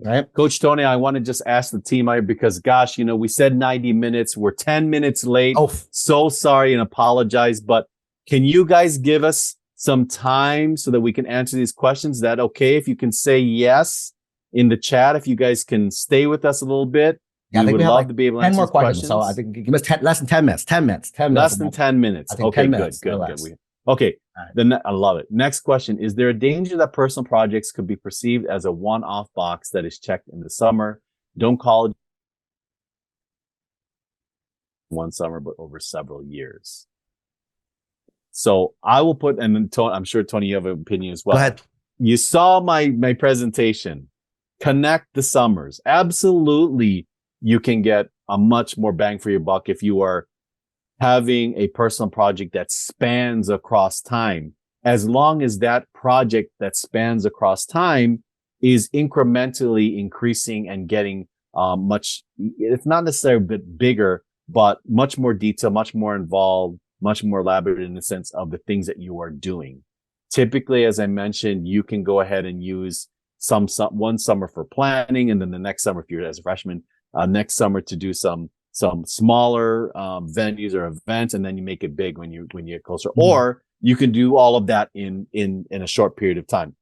A: Right.
B: Coach Tony, I want to just ask the team because gosh, we said 90 minutes. We're 10 minutes late.
A: Oh,
B: so sorry and apologize, but can you guys give us some time so that we can answer these questions? Is that okay? If you can say yes in the chat, if you guys can stay with us a little bit, we would love to be able to answer
A: 10 more
B: questions.
A: So I think give us less than 10 minutes. 10 minutes. 10 minutes.
B: Less than 10 minutes.
A: I think
B: okay,
A: 10
B: good,
A: minutes,
B: good.
A: Okay.
B: Right. Then I love it. Next question. Is there a danger that personal projects could be perceived as a one-off box that is checked in the summer? Don't call it one summer, but over several years. So I will put, and then Tony, I'm sure Tony, you have an opinion as well.
A: Go ahead.
B: You saw my presentation. Connect the summers. Absolutely, you can get a much more bang for your buck if you are having a personal project that spans across time, as long as that project that spans across time is incrementally increasing and getting it's not necessarily a bit bigger, but much more detailed, much more involved, much more elaborate in the sense of the things that you are doing. Typically, as I mentioned, you can go ahead and use one summer for planning, and then the next summer, if you're as a freshman, next summer to do some smaller venues or events, and then you make it big when you get closer. Mm-hmm. Or you can do all of that in a short period of time.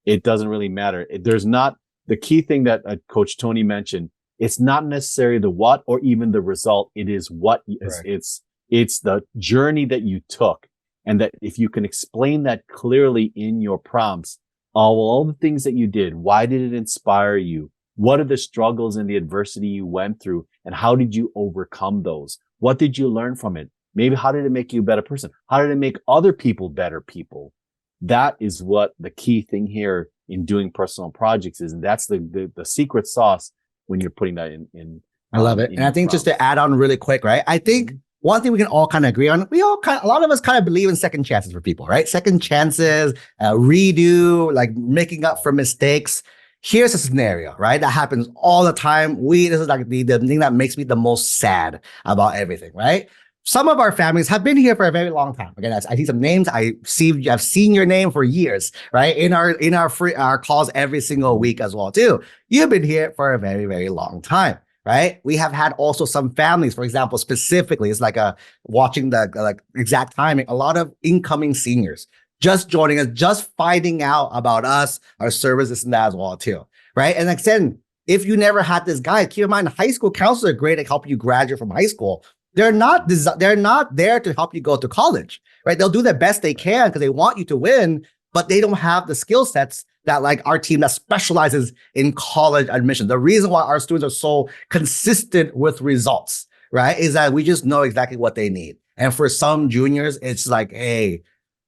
B: It doesn't really matter. There's not the key thing that Coach Tony mentioned. It's not necessarily the what or even the result. It is what it's the journey that you took, and that if you can explain that clearly in your prompts, all the things that you did, why did it inspire you? What are the struggles and the adversity you went through? And how did you overcome those? What did you learn from it? Maybe how did it make you a better person? How did it make other people better people? That is what the key thing here in doing personal projects is. And that's the secret sauce when you're putting that in.
A: I love it. And I think just to add on really quick, right? I think one thing we can all kind of agree on, a lot of us kind of believe in second chances for people, right? Second chances, redo, like making up for mistakes. Here's a scenario, right? That happens all the time. This is like the thing that makes me the most sad about everything, right? Some of our families have been here for a very long time. Again, I see some names. I've seen your name for years, right? In our calls every single week as well too. You've been here for a very, very long time, right? We have had also some families, for example, specifically, it's like watching the exact timing. A lot of incoming seniors just joining us, just finding out about us, our services and that as well too, right? And like I said, if you never had this guide, keep in mind, high school counselors are great to help you graduate from high school. They're not there to help you go to college, right? They'll do the best they can because they want you to win, but they don't have the skill sets that like our team that specializes in college admission. The reason why our students are so consistent with results, right, is that we just know exactly what they need. And for some juniors, it's like, hey,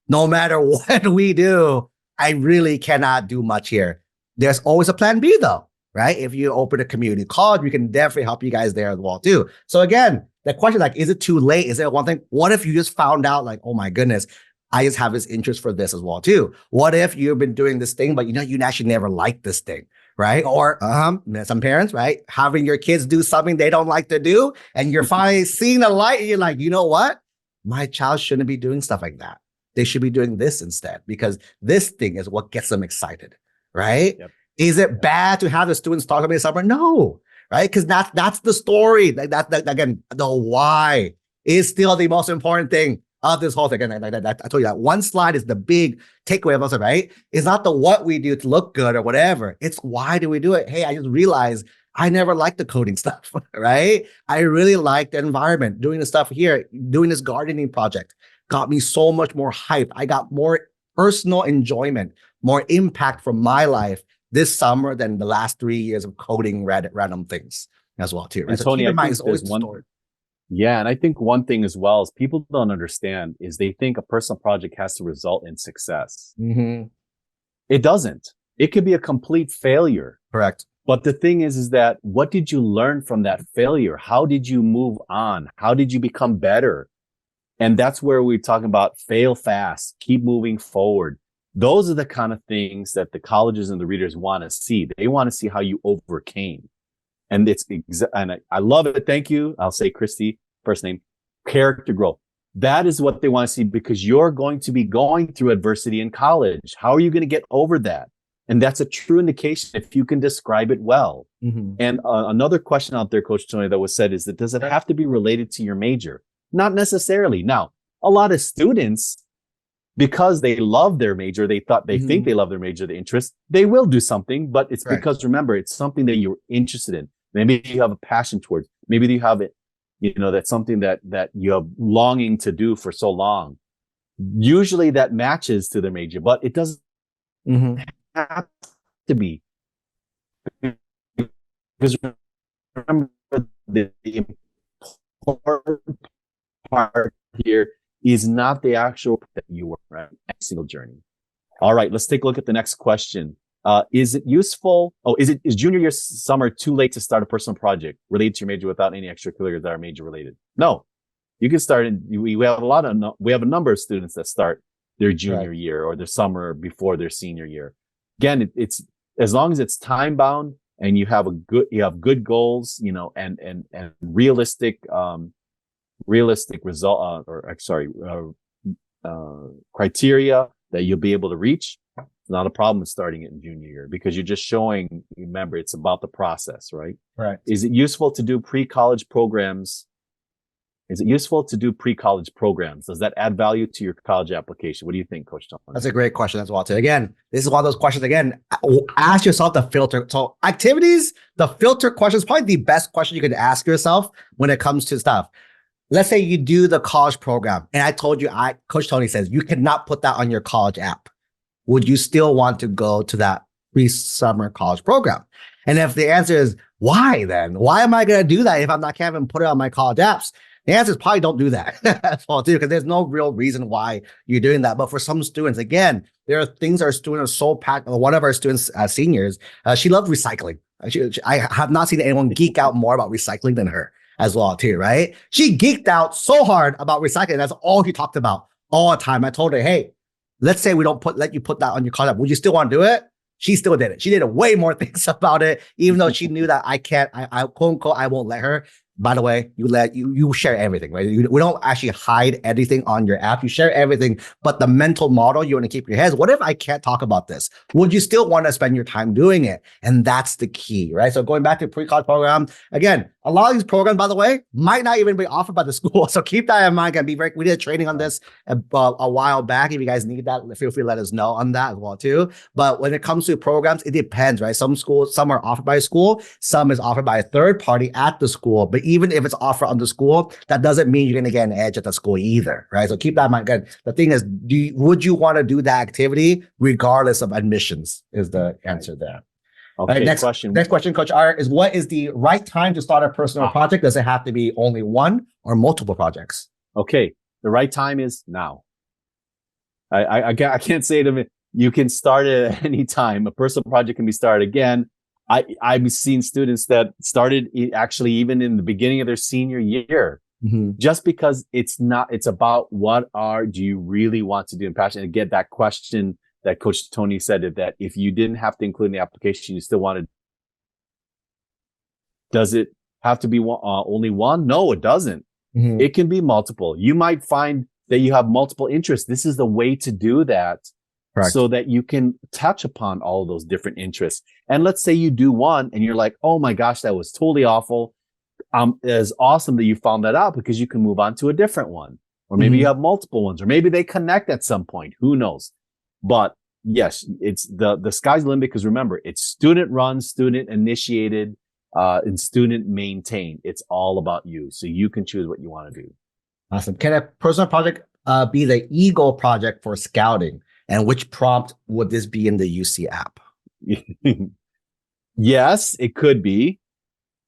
A: no matter what we do, I really cannot do much here. There's always a plan B though, right? If you open a community college, we can definitely help you guys there as well too. So again, the question, like, is it too late? Is it one thing? What if you just found out like, oh my goodness, I just have this interest for this as well too? What if you've been doing this thing, but you actually never liked this thing, right? Or some parents, right? Having your kids do something they don't like to do, and you're finally seeing the light, and you're like, you know what? My child shouldn't be doing stuff like that. They should be doing this instead, because this thing is what gets them excited, right? Yep. Is it bad to have the students talk about it summer? No, right? Because that's the story. That again, the why is still the most important thing of this whole thing. And I told you that one slide is the big takeaway of us, right? It's not the what we do to look good or whatever. It's why do we do it? Hey, I just realized I never liked the coding stuff, right? I really like the environment. Doing the stuff here, doing this gardening project got me so much more hype. I got more personal enjoyment, more impact from my life this summer than the last 3 years of coding random things as well too. Right?
B: And
A: so
B: Tony,
A: keep in mind,
B: I
A: it's
B: think
A: always
B: there's
A: the
B: one.
A: story.
B: Yeah, and I think one thing as well is people don't understand is they think a personal project has to result in success.
A: Mm-hmm.
B: It doesn't. It could be a complete failure.
A: Correct.
B: But the thing is that what did you learn from that failure? How did you move on? How did you become better? And that's where we're talking about fail fast, keep moving forward. Those are the kind of things that the colleges and the readers want to see. They want to see how you overcame. And I love it. Thank you. I'll say Christy, first name, character growth. That is what they want to see, because you're going to be going through adversity in college. How are you going to get over that? And that's a true indication if you can describe it well.
A: Mm-hmm.
B: And another question out there, Coach Tony, that was said is that, does it have to be related to your major? Not necessarily. Now, a lot of students, because they love their major, they think they love their major, the interest, they will do something, but it's because, remember, it's something that you're interested in. Maybe you have a passion towards, maybe you have it, that's something that you have longing to do for so long. Usually that matches to the major, but it doesn't have to be. Because remember, the important part here is not the actual that you were on every single journey. All right, let's take a look at the next question. Is it useful? Is junior year summer too late to start a personal project related to your major without any extracurriculars that are major related? No, you can start. We have a number of students that start their junior year or their summer before their senior year. Again, it's as long as it's time bound and you have good goals, and realistic result criteria that you'll be able to reach. It's not a problem starting it in junior year, because you're just showing, remember, it's about the process, right?
A: Right.
B: Is it useful to do pre-college programs? Does that add value to your college application? What do you think, Coach Tom?
A: That's a great question as well, too. Again, this is one of those questions, again, ask yourself the filter. So activities, the filter question is probably the best question you can ask yourself when it comes to stuff. Let's say you do the college program, and I told you, Coach Tony says, you cannot put that on your college app. Would you still want to go to that pre-summer college program? And if the answer is, why then? Why am I going to do that if can't even put it on my college apps? The answer is probably don't do that as well, too, because there's no real reason why you're doing that. But for some students, again, there are things our students are so packed. One of our students, seniors, she loved recycling. I have not seen anyone geek out more about recycling than her as well, too, right? She geeked out so hard about recycling. That's all she talked about all the time. I told her, hey, let's say we don't let you put that on your college. Would you still want to do it? She still did it. She did way more things about it, even though she knew that I quote unquote, I won't let her. By the way, you share everything, right? We don't actually hide anything on your app. You share everything, but the mental model you want to keep in your head is, what if I can't talk about this? Would you still want to spend your time doing it? And that's the key, right? So going back to pre-college program, again, a lot of these programs, by the way, might not even be offered by the school. So keep that in mind. We did a training on this a while back. If you guys need that, feel free to let us know on that as well too. But when it comes to programs, it depends, right? Some are offered by a school, some is offered by a third party at the school. But even if it's offered on the school, that doesn't mean you're going to get an edge at the school either, right? So keep that in mind. Again, the thing is, would you want to do that activity regardless of admissions is the answer there.
B: Okay,
A: right, next question, Coach R, is what is the right time to start a personal project? Does it have to be only one or multiple projects?
B: Okay, the right time is now. I can't say to me, you can start it at any time. A personal project can be started again. I've seen students that started actually even in the beginning of their senior year, just because it's about what do you really want to do in passion, and get that question that Coach Tony said, that if you didn't have to include in the application, you still wanted. Does it have to be only one? No, it doesn't. It can be multiple. You might find that you have multiple interests. This is the way to do that. Correct. So that you can touch upon all of those different interests. And let's say you do one and you're like, oh my gosh, that was totally awful. It's awesome that you found that out, because you can move on to a different one. Or maybe you have multiple ones, or maybe they connect at some point. Who knows? But yes, it's the sky's the limit, because remember, it's student run, student initiated, and student maintained. It's all about you. So you can choose what you want to do.
A: Awesome. Can a personal project be the Eagle project for scouting? And which prompt would this be in the UC app?
B: Yes, it could be.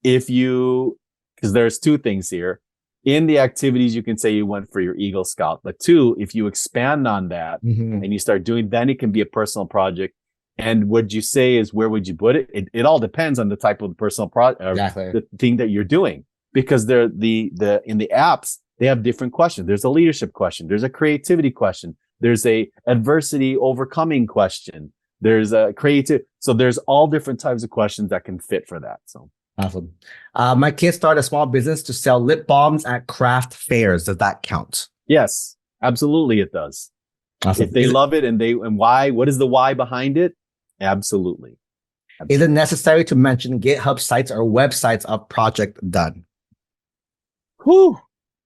B: Because there's two things here. In the activities, you can say you went for your Eagle Scout. But two, if you expand on that and you start doing, then it can be a personal project. And would you say is where would you put it? It all depends on the type of personal
A: Exactly.
B: the thing that you're doing, because they're in the apps, they have different questions. There's a leadership question. There's a creativity question. There's a adversity overcoming question. There's a creative. So there's all different types of questions that can fit for that. So
A: Awesome. My kids started a small business to sell lip balms at craft fairs. Does that count?
B: yes, absolutely it does.
A: Awesome.
B: If they love it and why, what is the why behind it? Absolutely.
A: Is it necessary to mention GitHub sites or websites of project done?
B: Whew.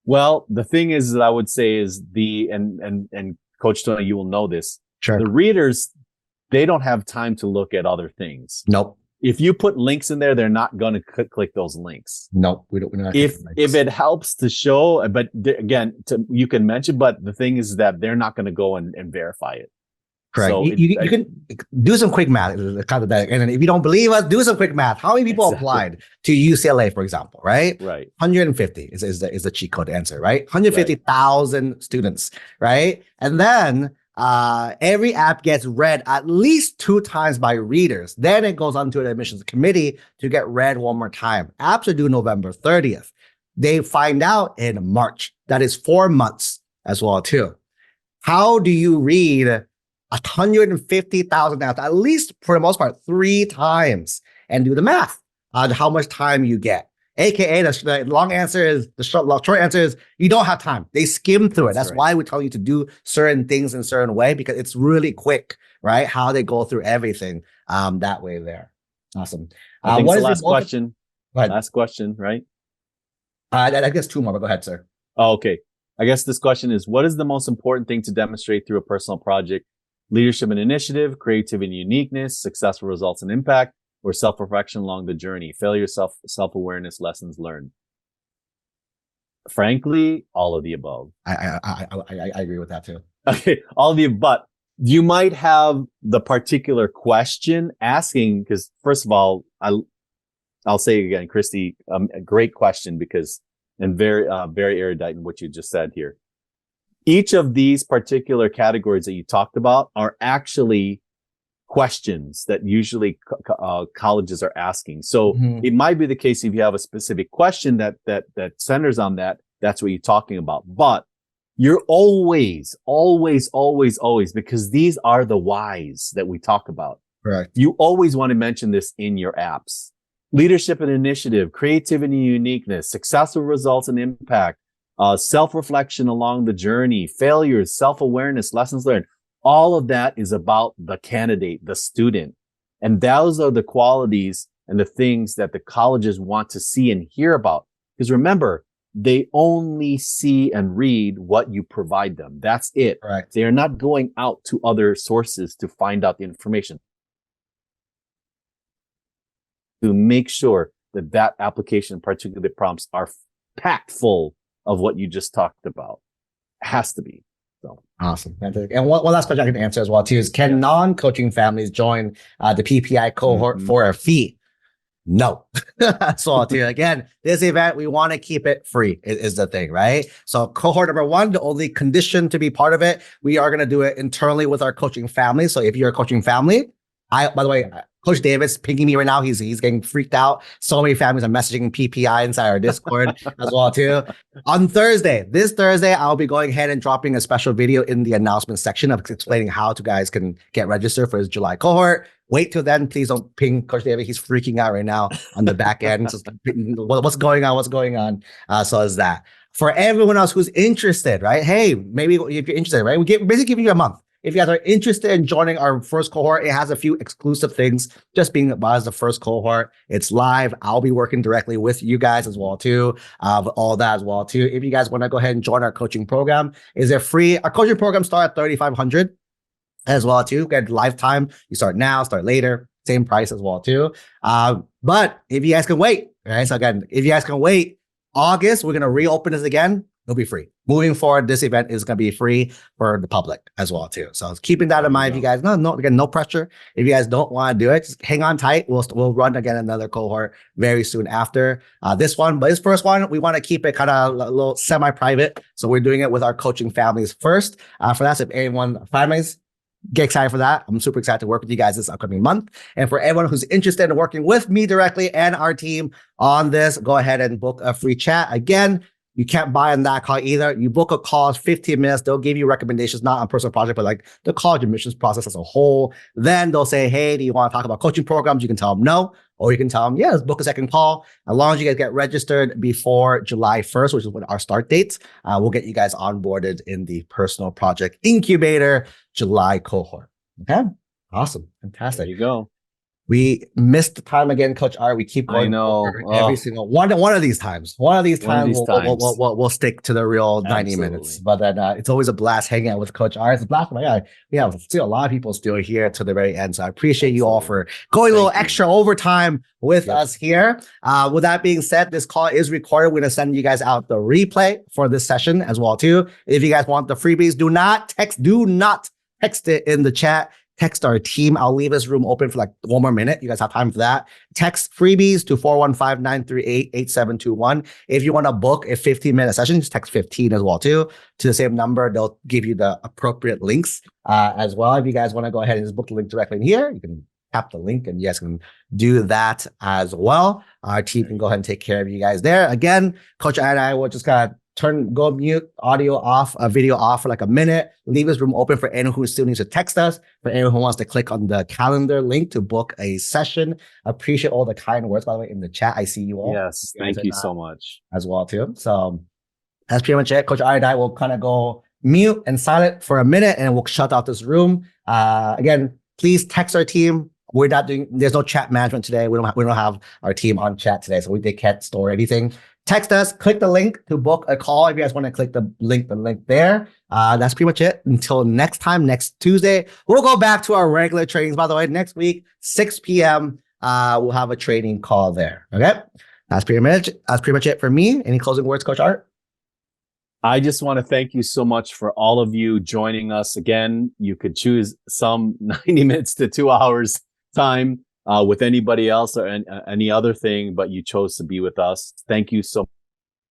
B: Well, the thing is that I would say is and Coach Tony, you will know this.
A: Sure.
B: The readers, they don't have time to look at other things.
A: Nope.
B: If you put links in there, they're not going to click those links.
A: Nope. We're not
B: If it helps to show, but again, you can mention, but the thing is that they're not going to go and verify it.
A: Correct.
B: So
A: you can do some quick math. Kind of that. And then if you don't believe us, do some quick math. How many people applied to UCLA, for example, right?
B: Right.
A: 150 is the cheat code answer, right? 150,000 students, right? And then every app gets read at least 2 times by readers. Then it goes on to an admissions committee to get read one more time. Apps are due November 30th. They find out in March. That is 4 months as well, too. How do you read 150,000 apps, at least for the most part, 3 times, and do the math on how much time you get? AKA the long answer is the short answer is you don't have time. They skim through it. That's
B: right.
A: why we tell you to do certain things in a certain way, because it's really quick, right? How they go through everything that way there. Awesome.
B: I think it's the last question. Last question, right?
A: I guess 2 more, but go ahead, sir.
B: Oh, okay. I guess this question is, what is the most important thing to demonstrate through a personal project? Leadership and initiative, creativity and uniqueness, successful results and impact, or self-reflection along the journey, failure, self-awareness, lessons learned. Frankly, all of the above.
A: I agree with that too.
B: Okay, all of the, but you might have the particular question asking, because first of all, I'll say again, Christy, a great question and very erudite in what you just said here. Each of these particular categories that you talked about are actually questions that usually colleges are asking. So it might be the case if you have a specific question that centers on that, that's what you're talking about. But you're always, because these are the whys that we talk about.
A: Correct.
B: You always want to mention this in your apps. Leadership and initiative, creativity and uniqueness, successful results and impact, self-reflection along the journey, failures, self-awareness, lessons learned. All of that is about the candidate, the student. And those are the qualities and the things that the colleges want to see and hear about. Because remember, they only see and read what you provide them. That's it.
A: Right.
B: They are not going out to other sources to find out the information. To make sure that application, particularly the prompts, are packed full of what you just talked about. It has to be. So
A: awesome. Fantastic. And one last question I can answer as well too is, can non-coaching families join the PPI cohort for a fee? No. So too, again, this event, we want to keep it free is the thing, right? So cohort number 1, the only condition to be part of it, we are going to do it internally with our coaching family. So if you're a coaching family, by the way, Coach Davis pinging me right now. He's getting freaked out. So many families are messaging PPI inside our Discord as well too. On this Thursday, I'll be going ahead and dropping a special video in the announcement section of explaining how you guys can get registered for his July cohort. Wait till then. Please don't ping Coach David. He's freaking out right now on the back end. Just, what's going on? What's going on? So is that. For everyone else who's interested, right? Hey, maybe if you're interested, right? We're basically giving you a month. If you guys are interested in joining our first cohort, it has a few exclusive things. Just being as the first cohort, it's live. I'll be working directly with you guys as well too. All that as well too. If you guys want to go ahead and join our coaching program, is it free? Our coaching program starts at $3,500 as well too. Get lifetime. You start now, start later, same price as well too. But if you guys can wait, right? So again, if you guys can wait, August, we're gonna reopen this again. It'll be free. Moving forward, this event is going to be free for the public as well too. So keeping that in mind, if you guys no pressure. If you guys don't want to do it, just hang on tight. We'll run again another cohort very soon after this one. But this first one, we want to keep it kind of a little semi-private. So we're doing it with our coaching families first. For that, if anyone families, get excited for that. I'm super excited to work with you guys this upcoming month. And for everyone who's interested in working with me directly and our team on this, go ahead and book a free chat. Again, you can't buy on that call either. You book a call, it's 15 minutes. They'll give you recommendations, not on personal project, but like the college admissions process as a whole. Then they'll say, hey, do you want to talk about coaching programs? You can tell them no, or you can tell them, yeah, let's book a second call. As long as you guys get registered before July 1st, which is when our start dates, we'll get you guys onboarded in the personal project incubator July cohort. Okay. Awesome. Fantastic.
B: There you go.
A: We missed the time again, Coach R. We keep going.
B: I know.
A: Every single one of these times. We'll stick to the real 90 minutes. But then it's always a blast hanging out with Coach R. It's a blast. We have still a lot of people still here to the very end. So I appreciate you all for going a little extra overtime with us here. With that being said, this call is recorded. We're going to send you guys out the replay for this session as well too. If you guys want the freebies, do not text it in the chat. Text our team. I'll leave this room open for like one more minute. You guys have time for that. Text freebies to 415-938-8721. If you want to book a 15-minute session, just text 15 as well too to the same number. They'll give you the appropriate links as well. If you guys want to go ahead and just book the link directly in here, you can tap the link and you guys can do that as well. Our team can go ahead and take care of you guys there. Again, Coach and I will just kind of go mute audio off, video off for like a minute, leave this room open for anyone who still needs to text us, for anyone who wants to click on the calendar link to book a session. Appreciate all the kind words, by the way, in the chat. I see you all.
B: Yes, thank you so much.
A: As well, too. So that's pretty much it. Coach Ari and I will kind of go mute and silent for a minute and we'll shut out this room. Again, please text our team. There's no chat management today. We don't have our team on chat today, so they can't store anything. Text us, click the link to book a call. If you guys want to click the link there. That's pretty much it. Until next time, next Tuesday, we'll go back to our regular trainings. By the way, next week, 6 p.m., we'll have a training call there. Okay. That's pretty much it for me. Any closing words, Coach Art?
B: I just want to thank you so much for all of you joining us again. You could choose some 90 minutes to 2 hours time with anybody else or any other thing, but you chose to be with us. Thank you so much.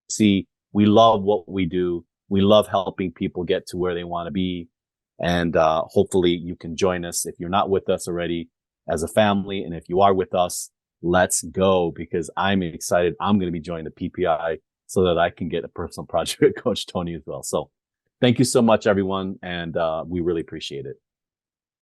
B: See, we love what we do. We love helping people get to where they want to be. And hopefully you can join us if you're not with us already as a family. And if you are with us, let's go, because I'm excited. I'm going to be joining the PPI so that I can get a personal project with Coach Tony as well. So thank you so much, everyone. And we really appreciate it.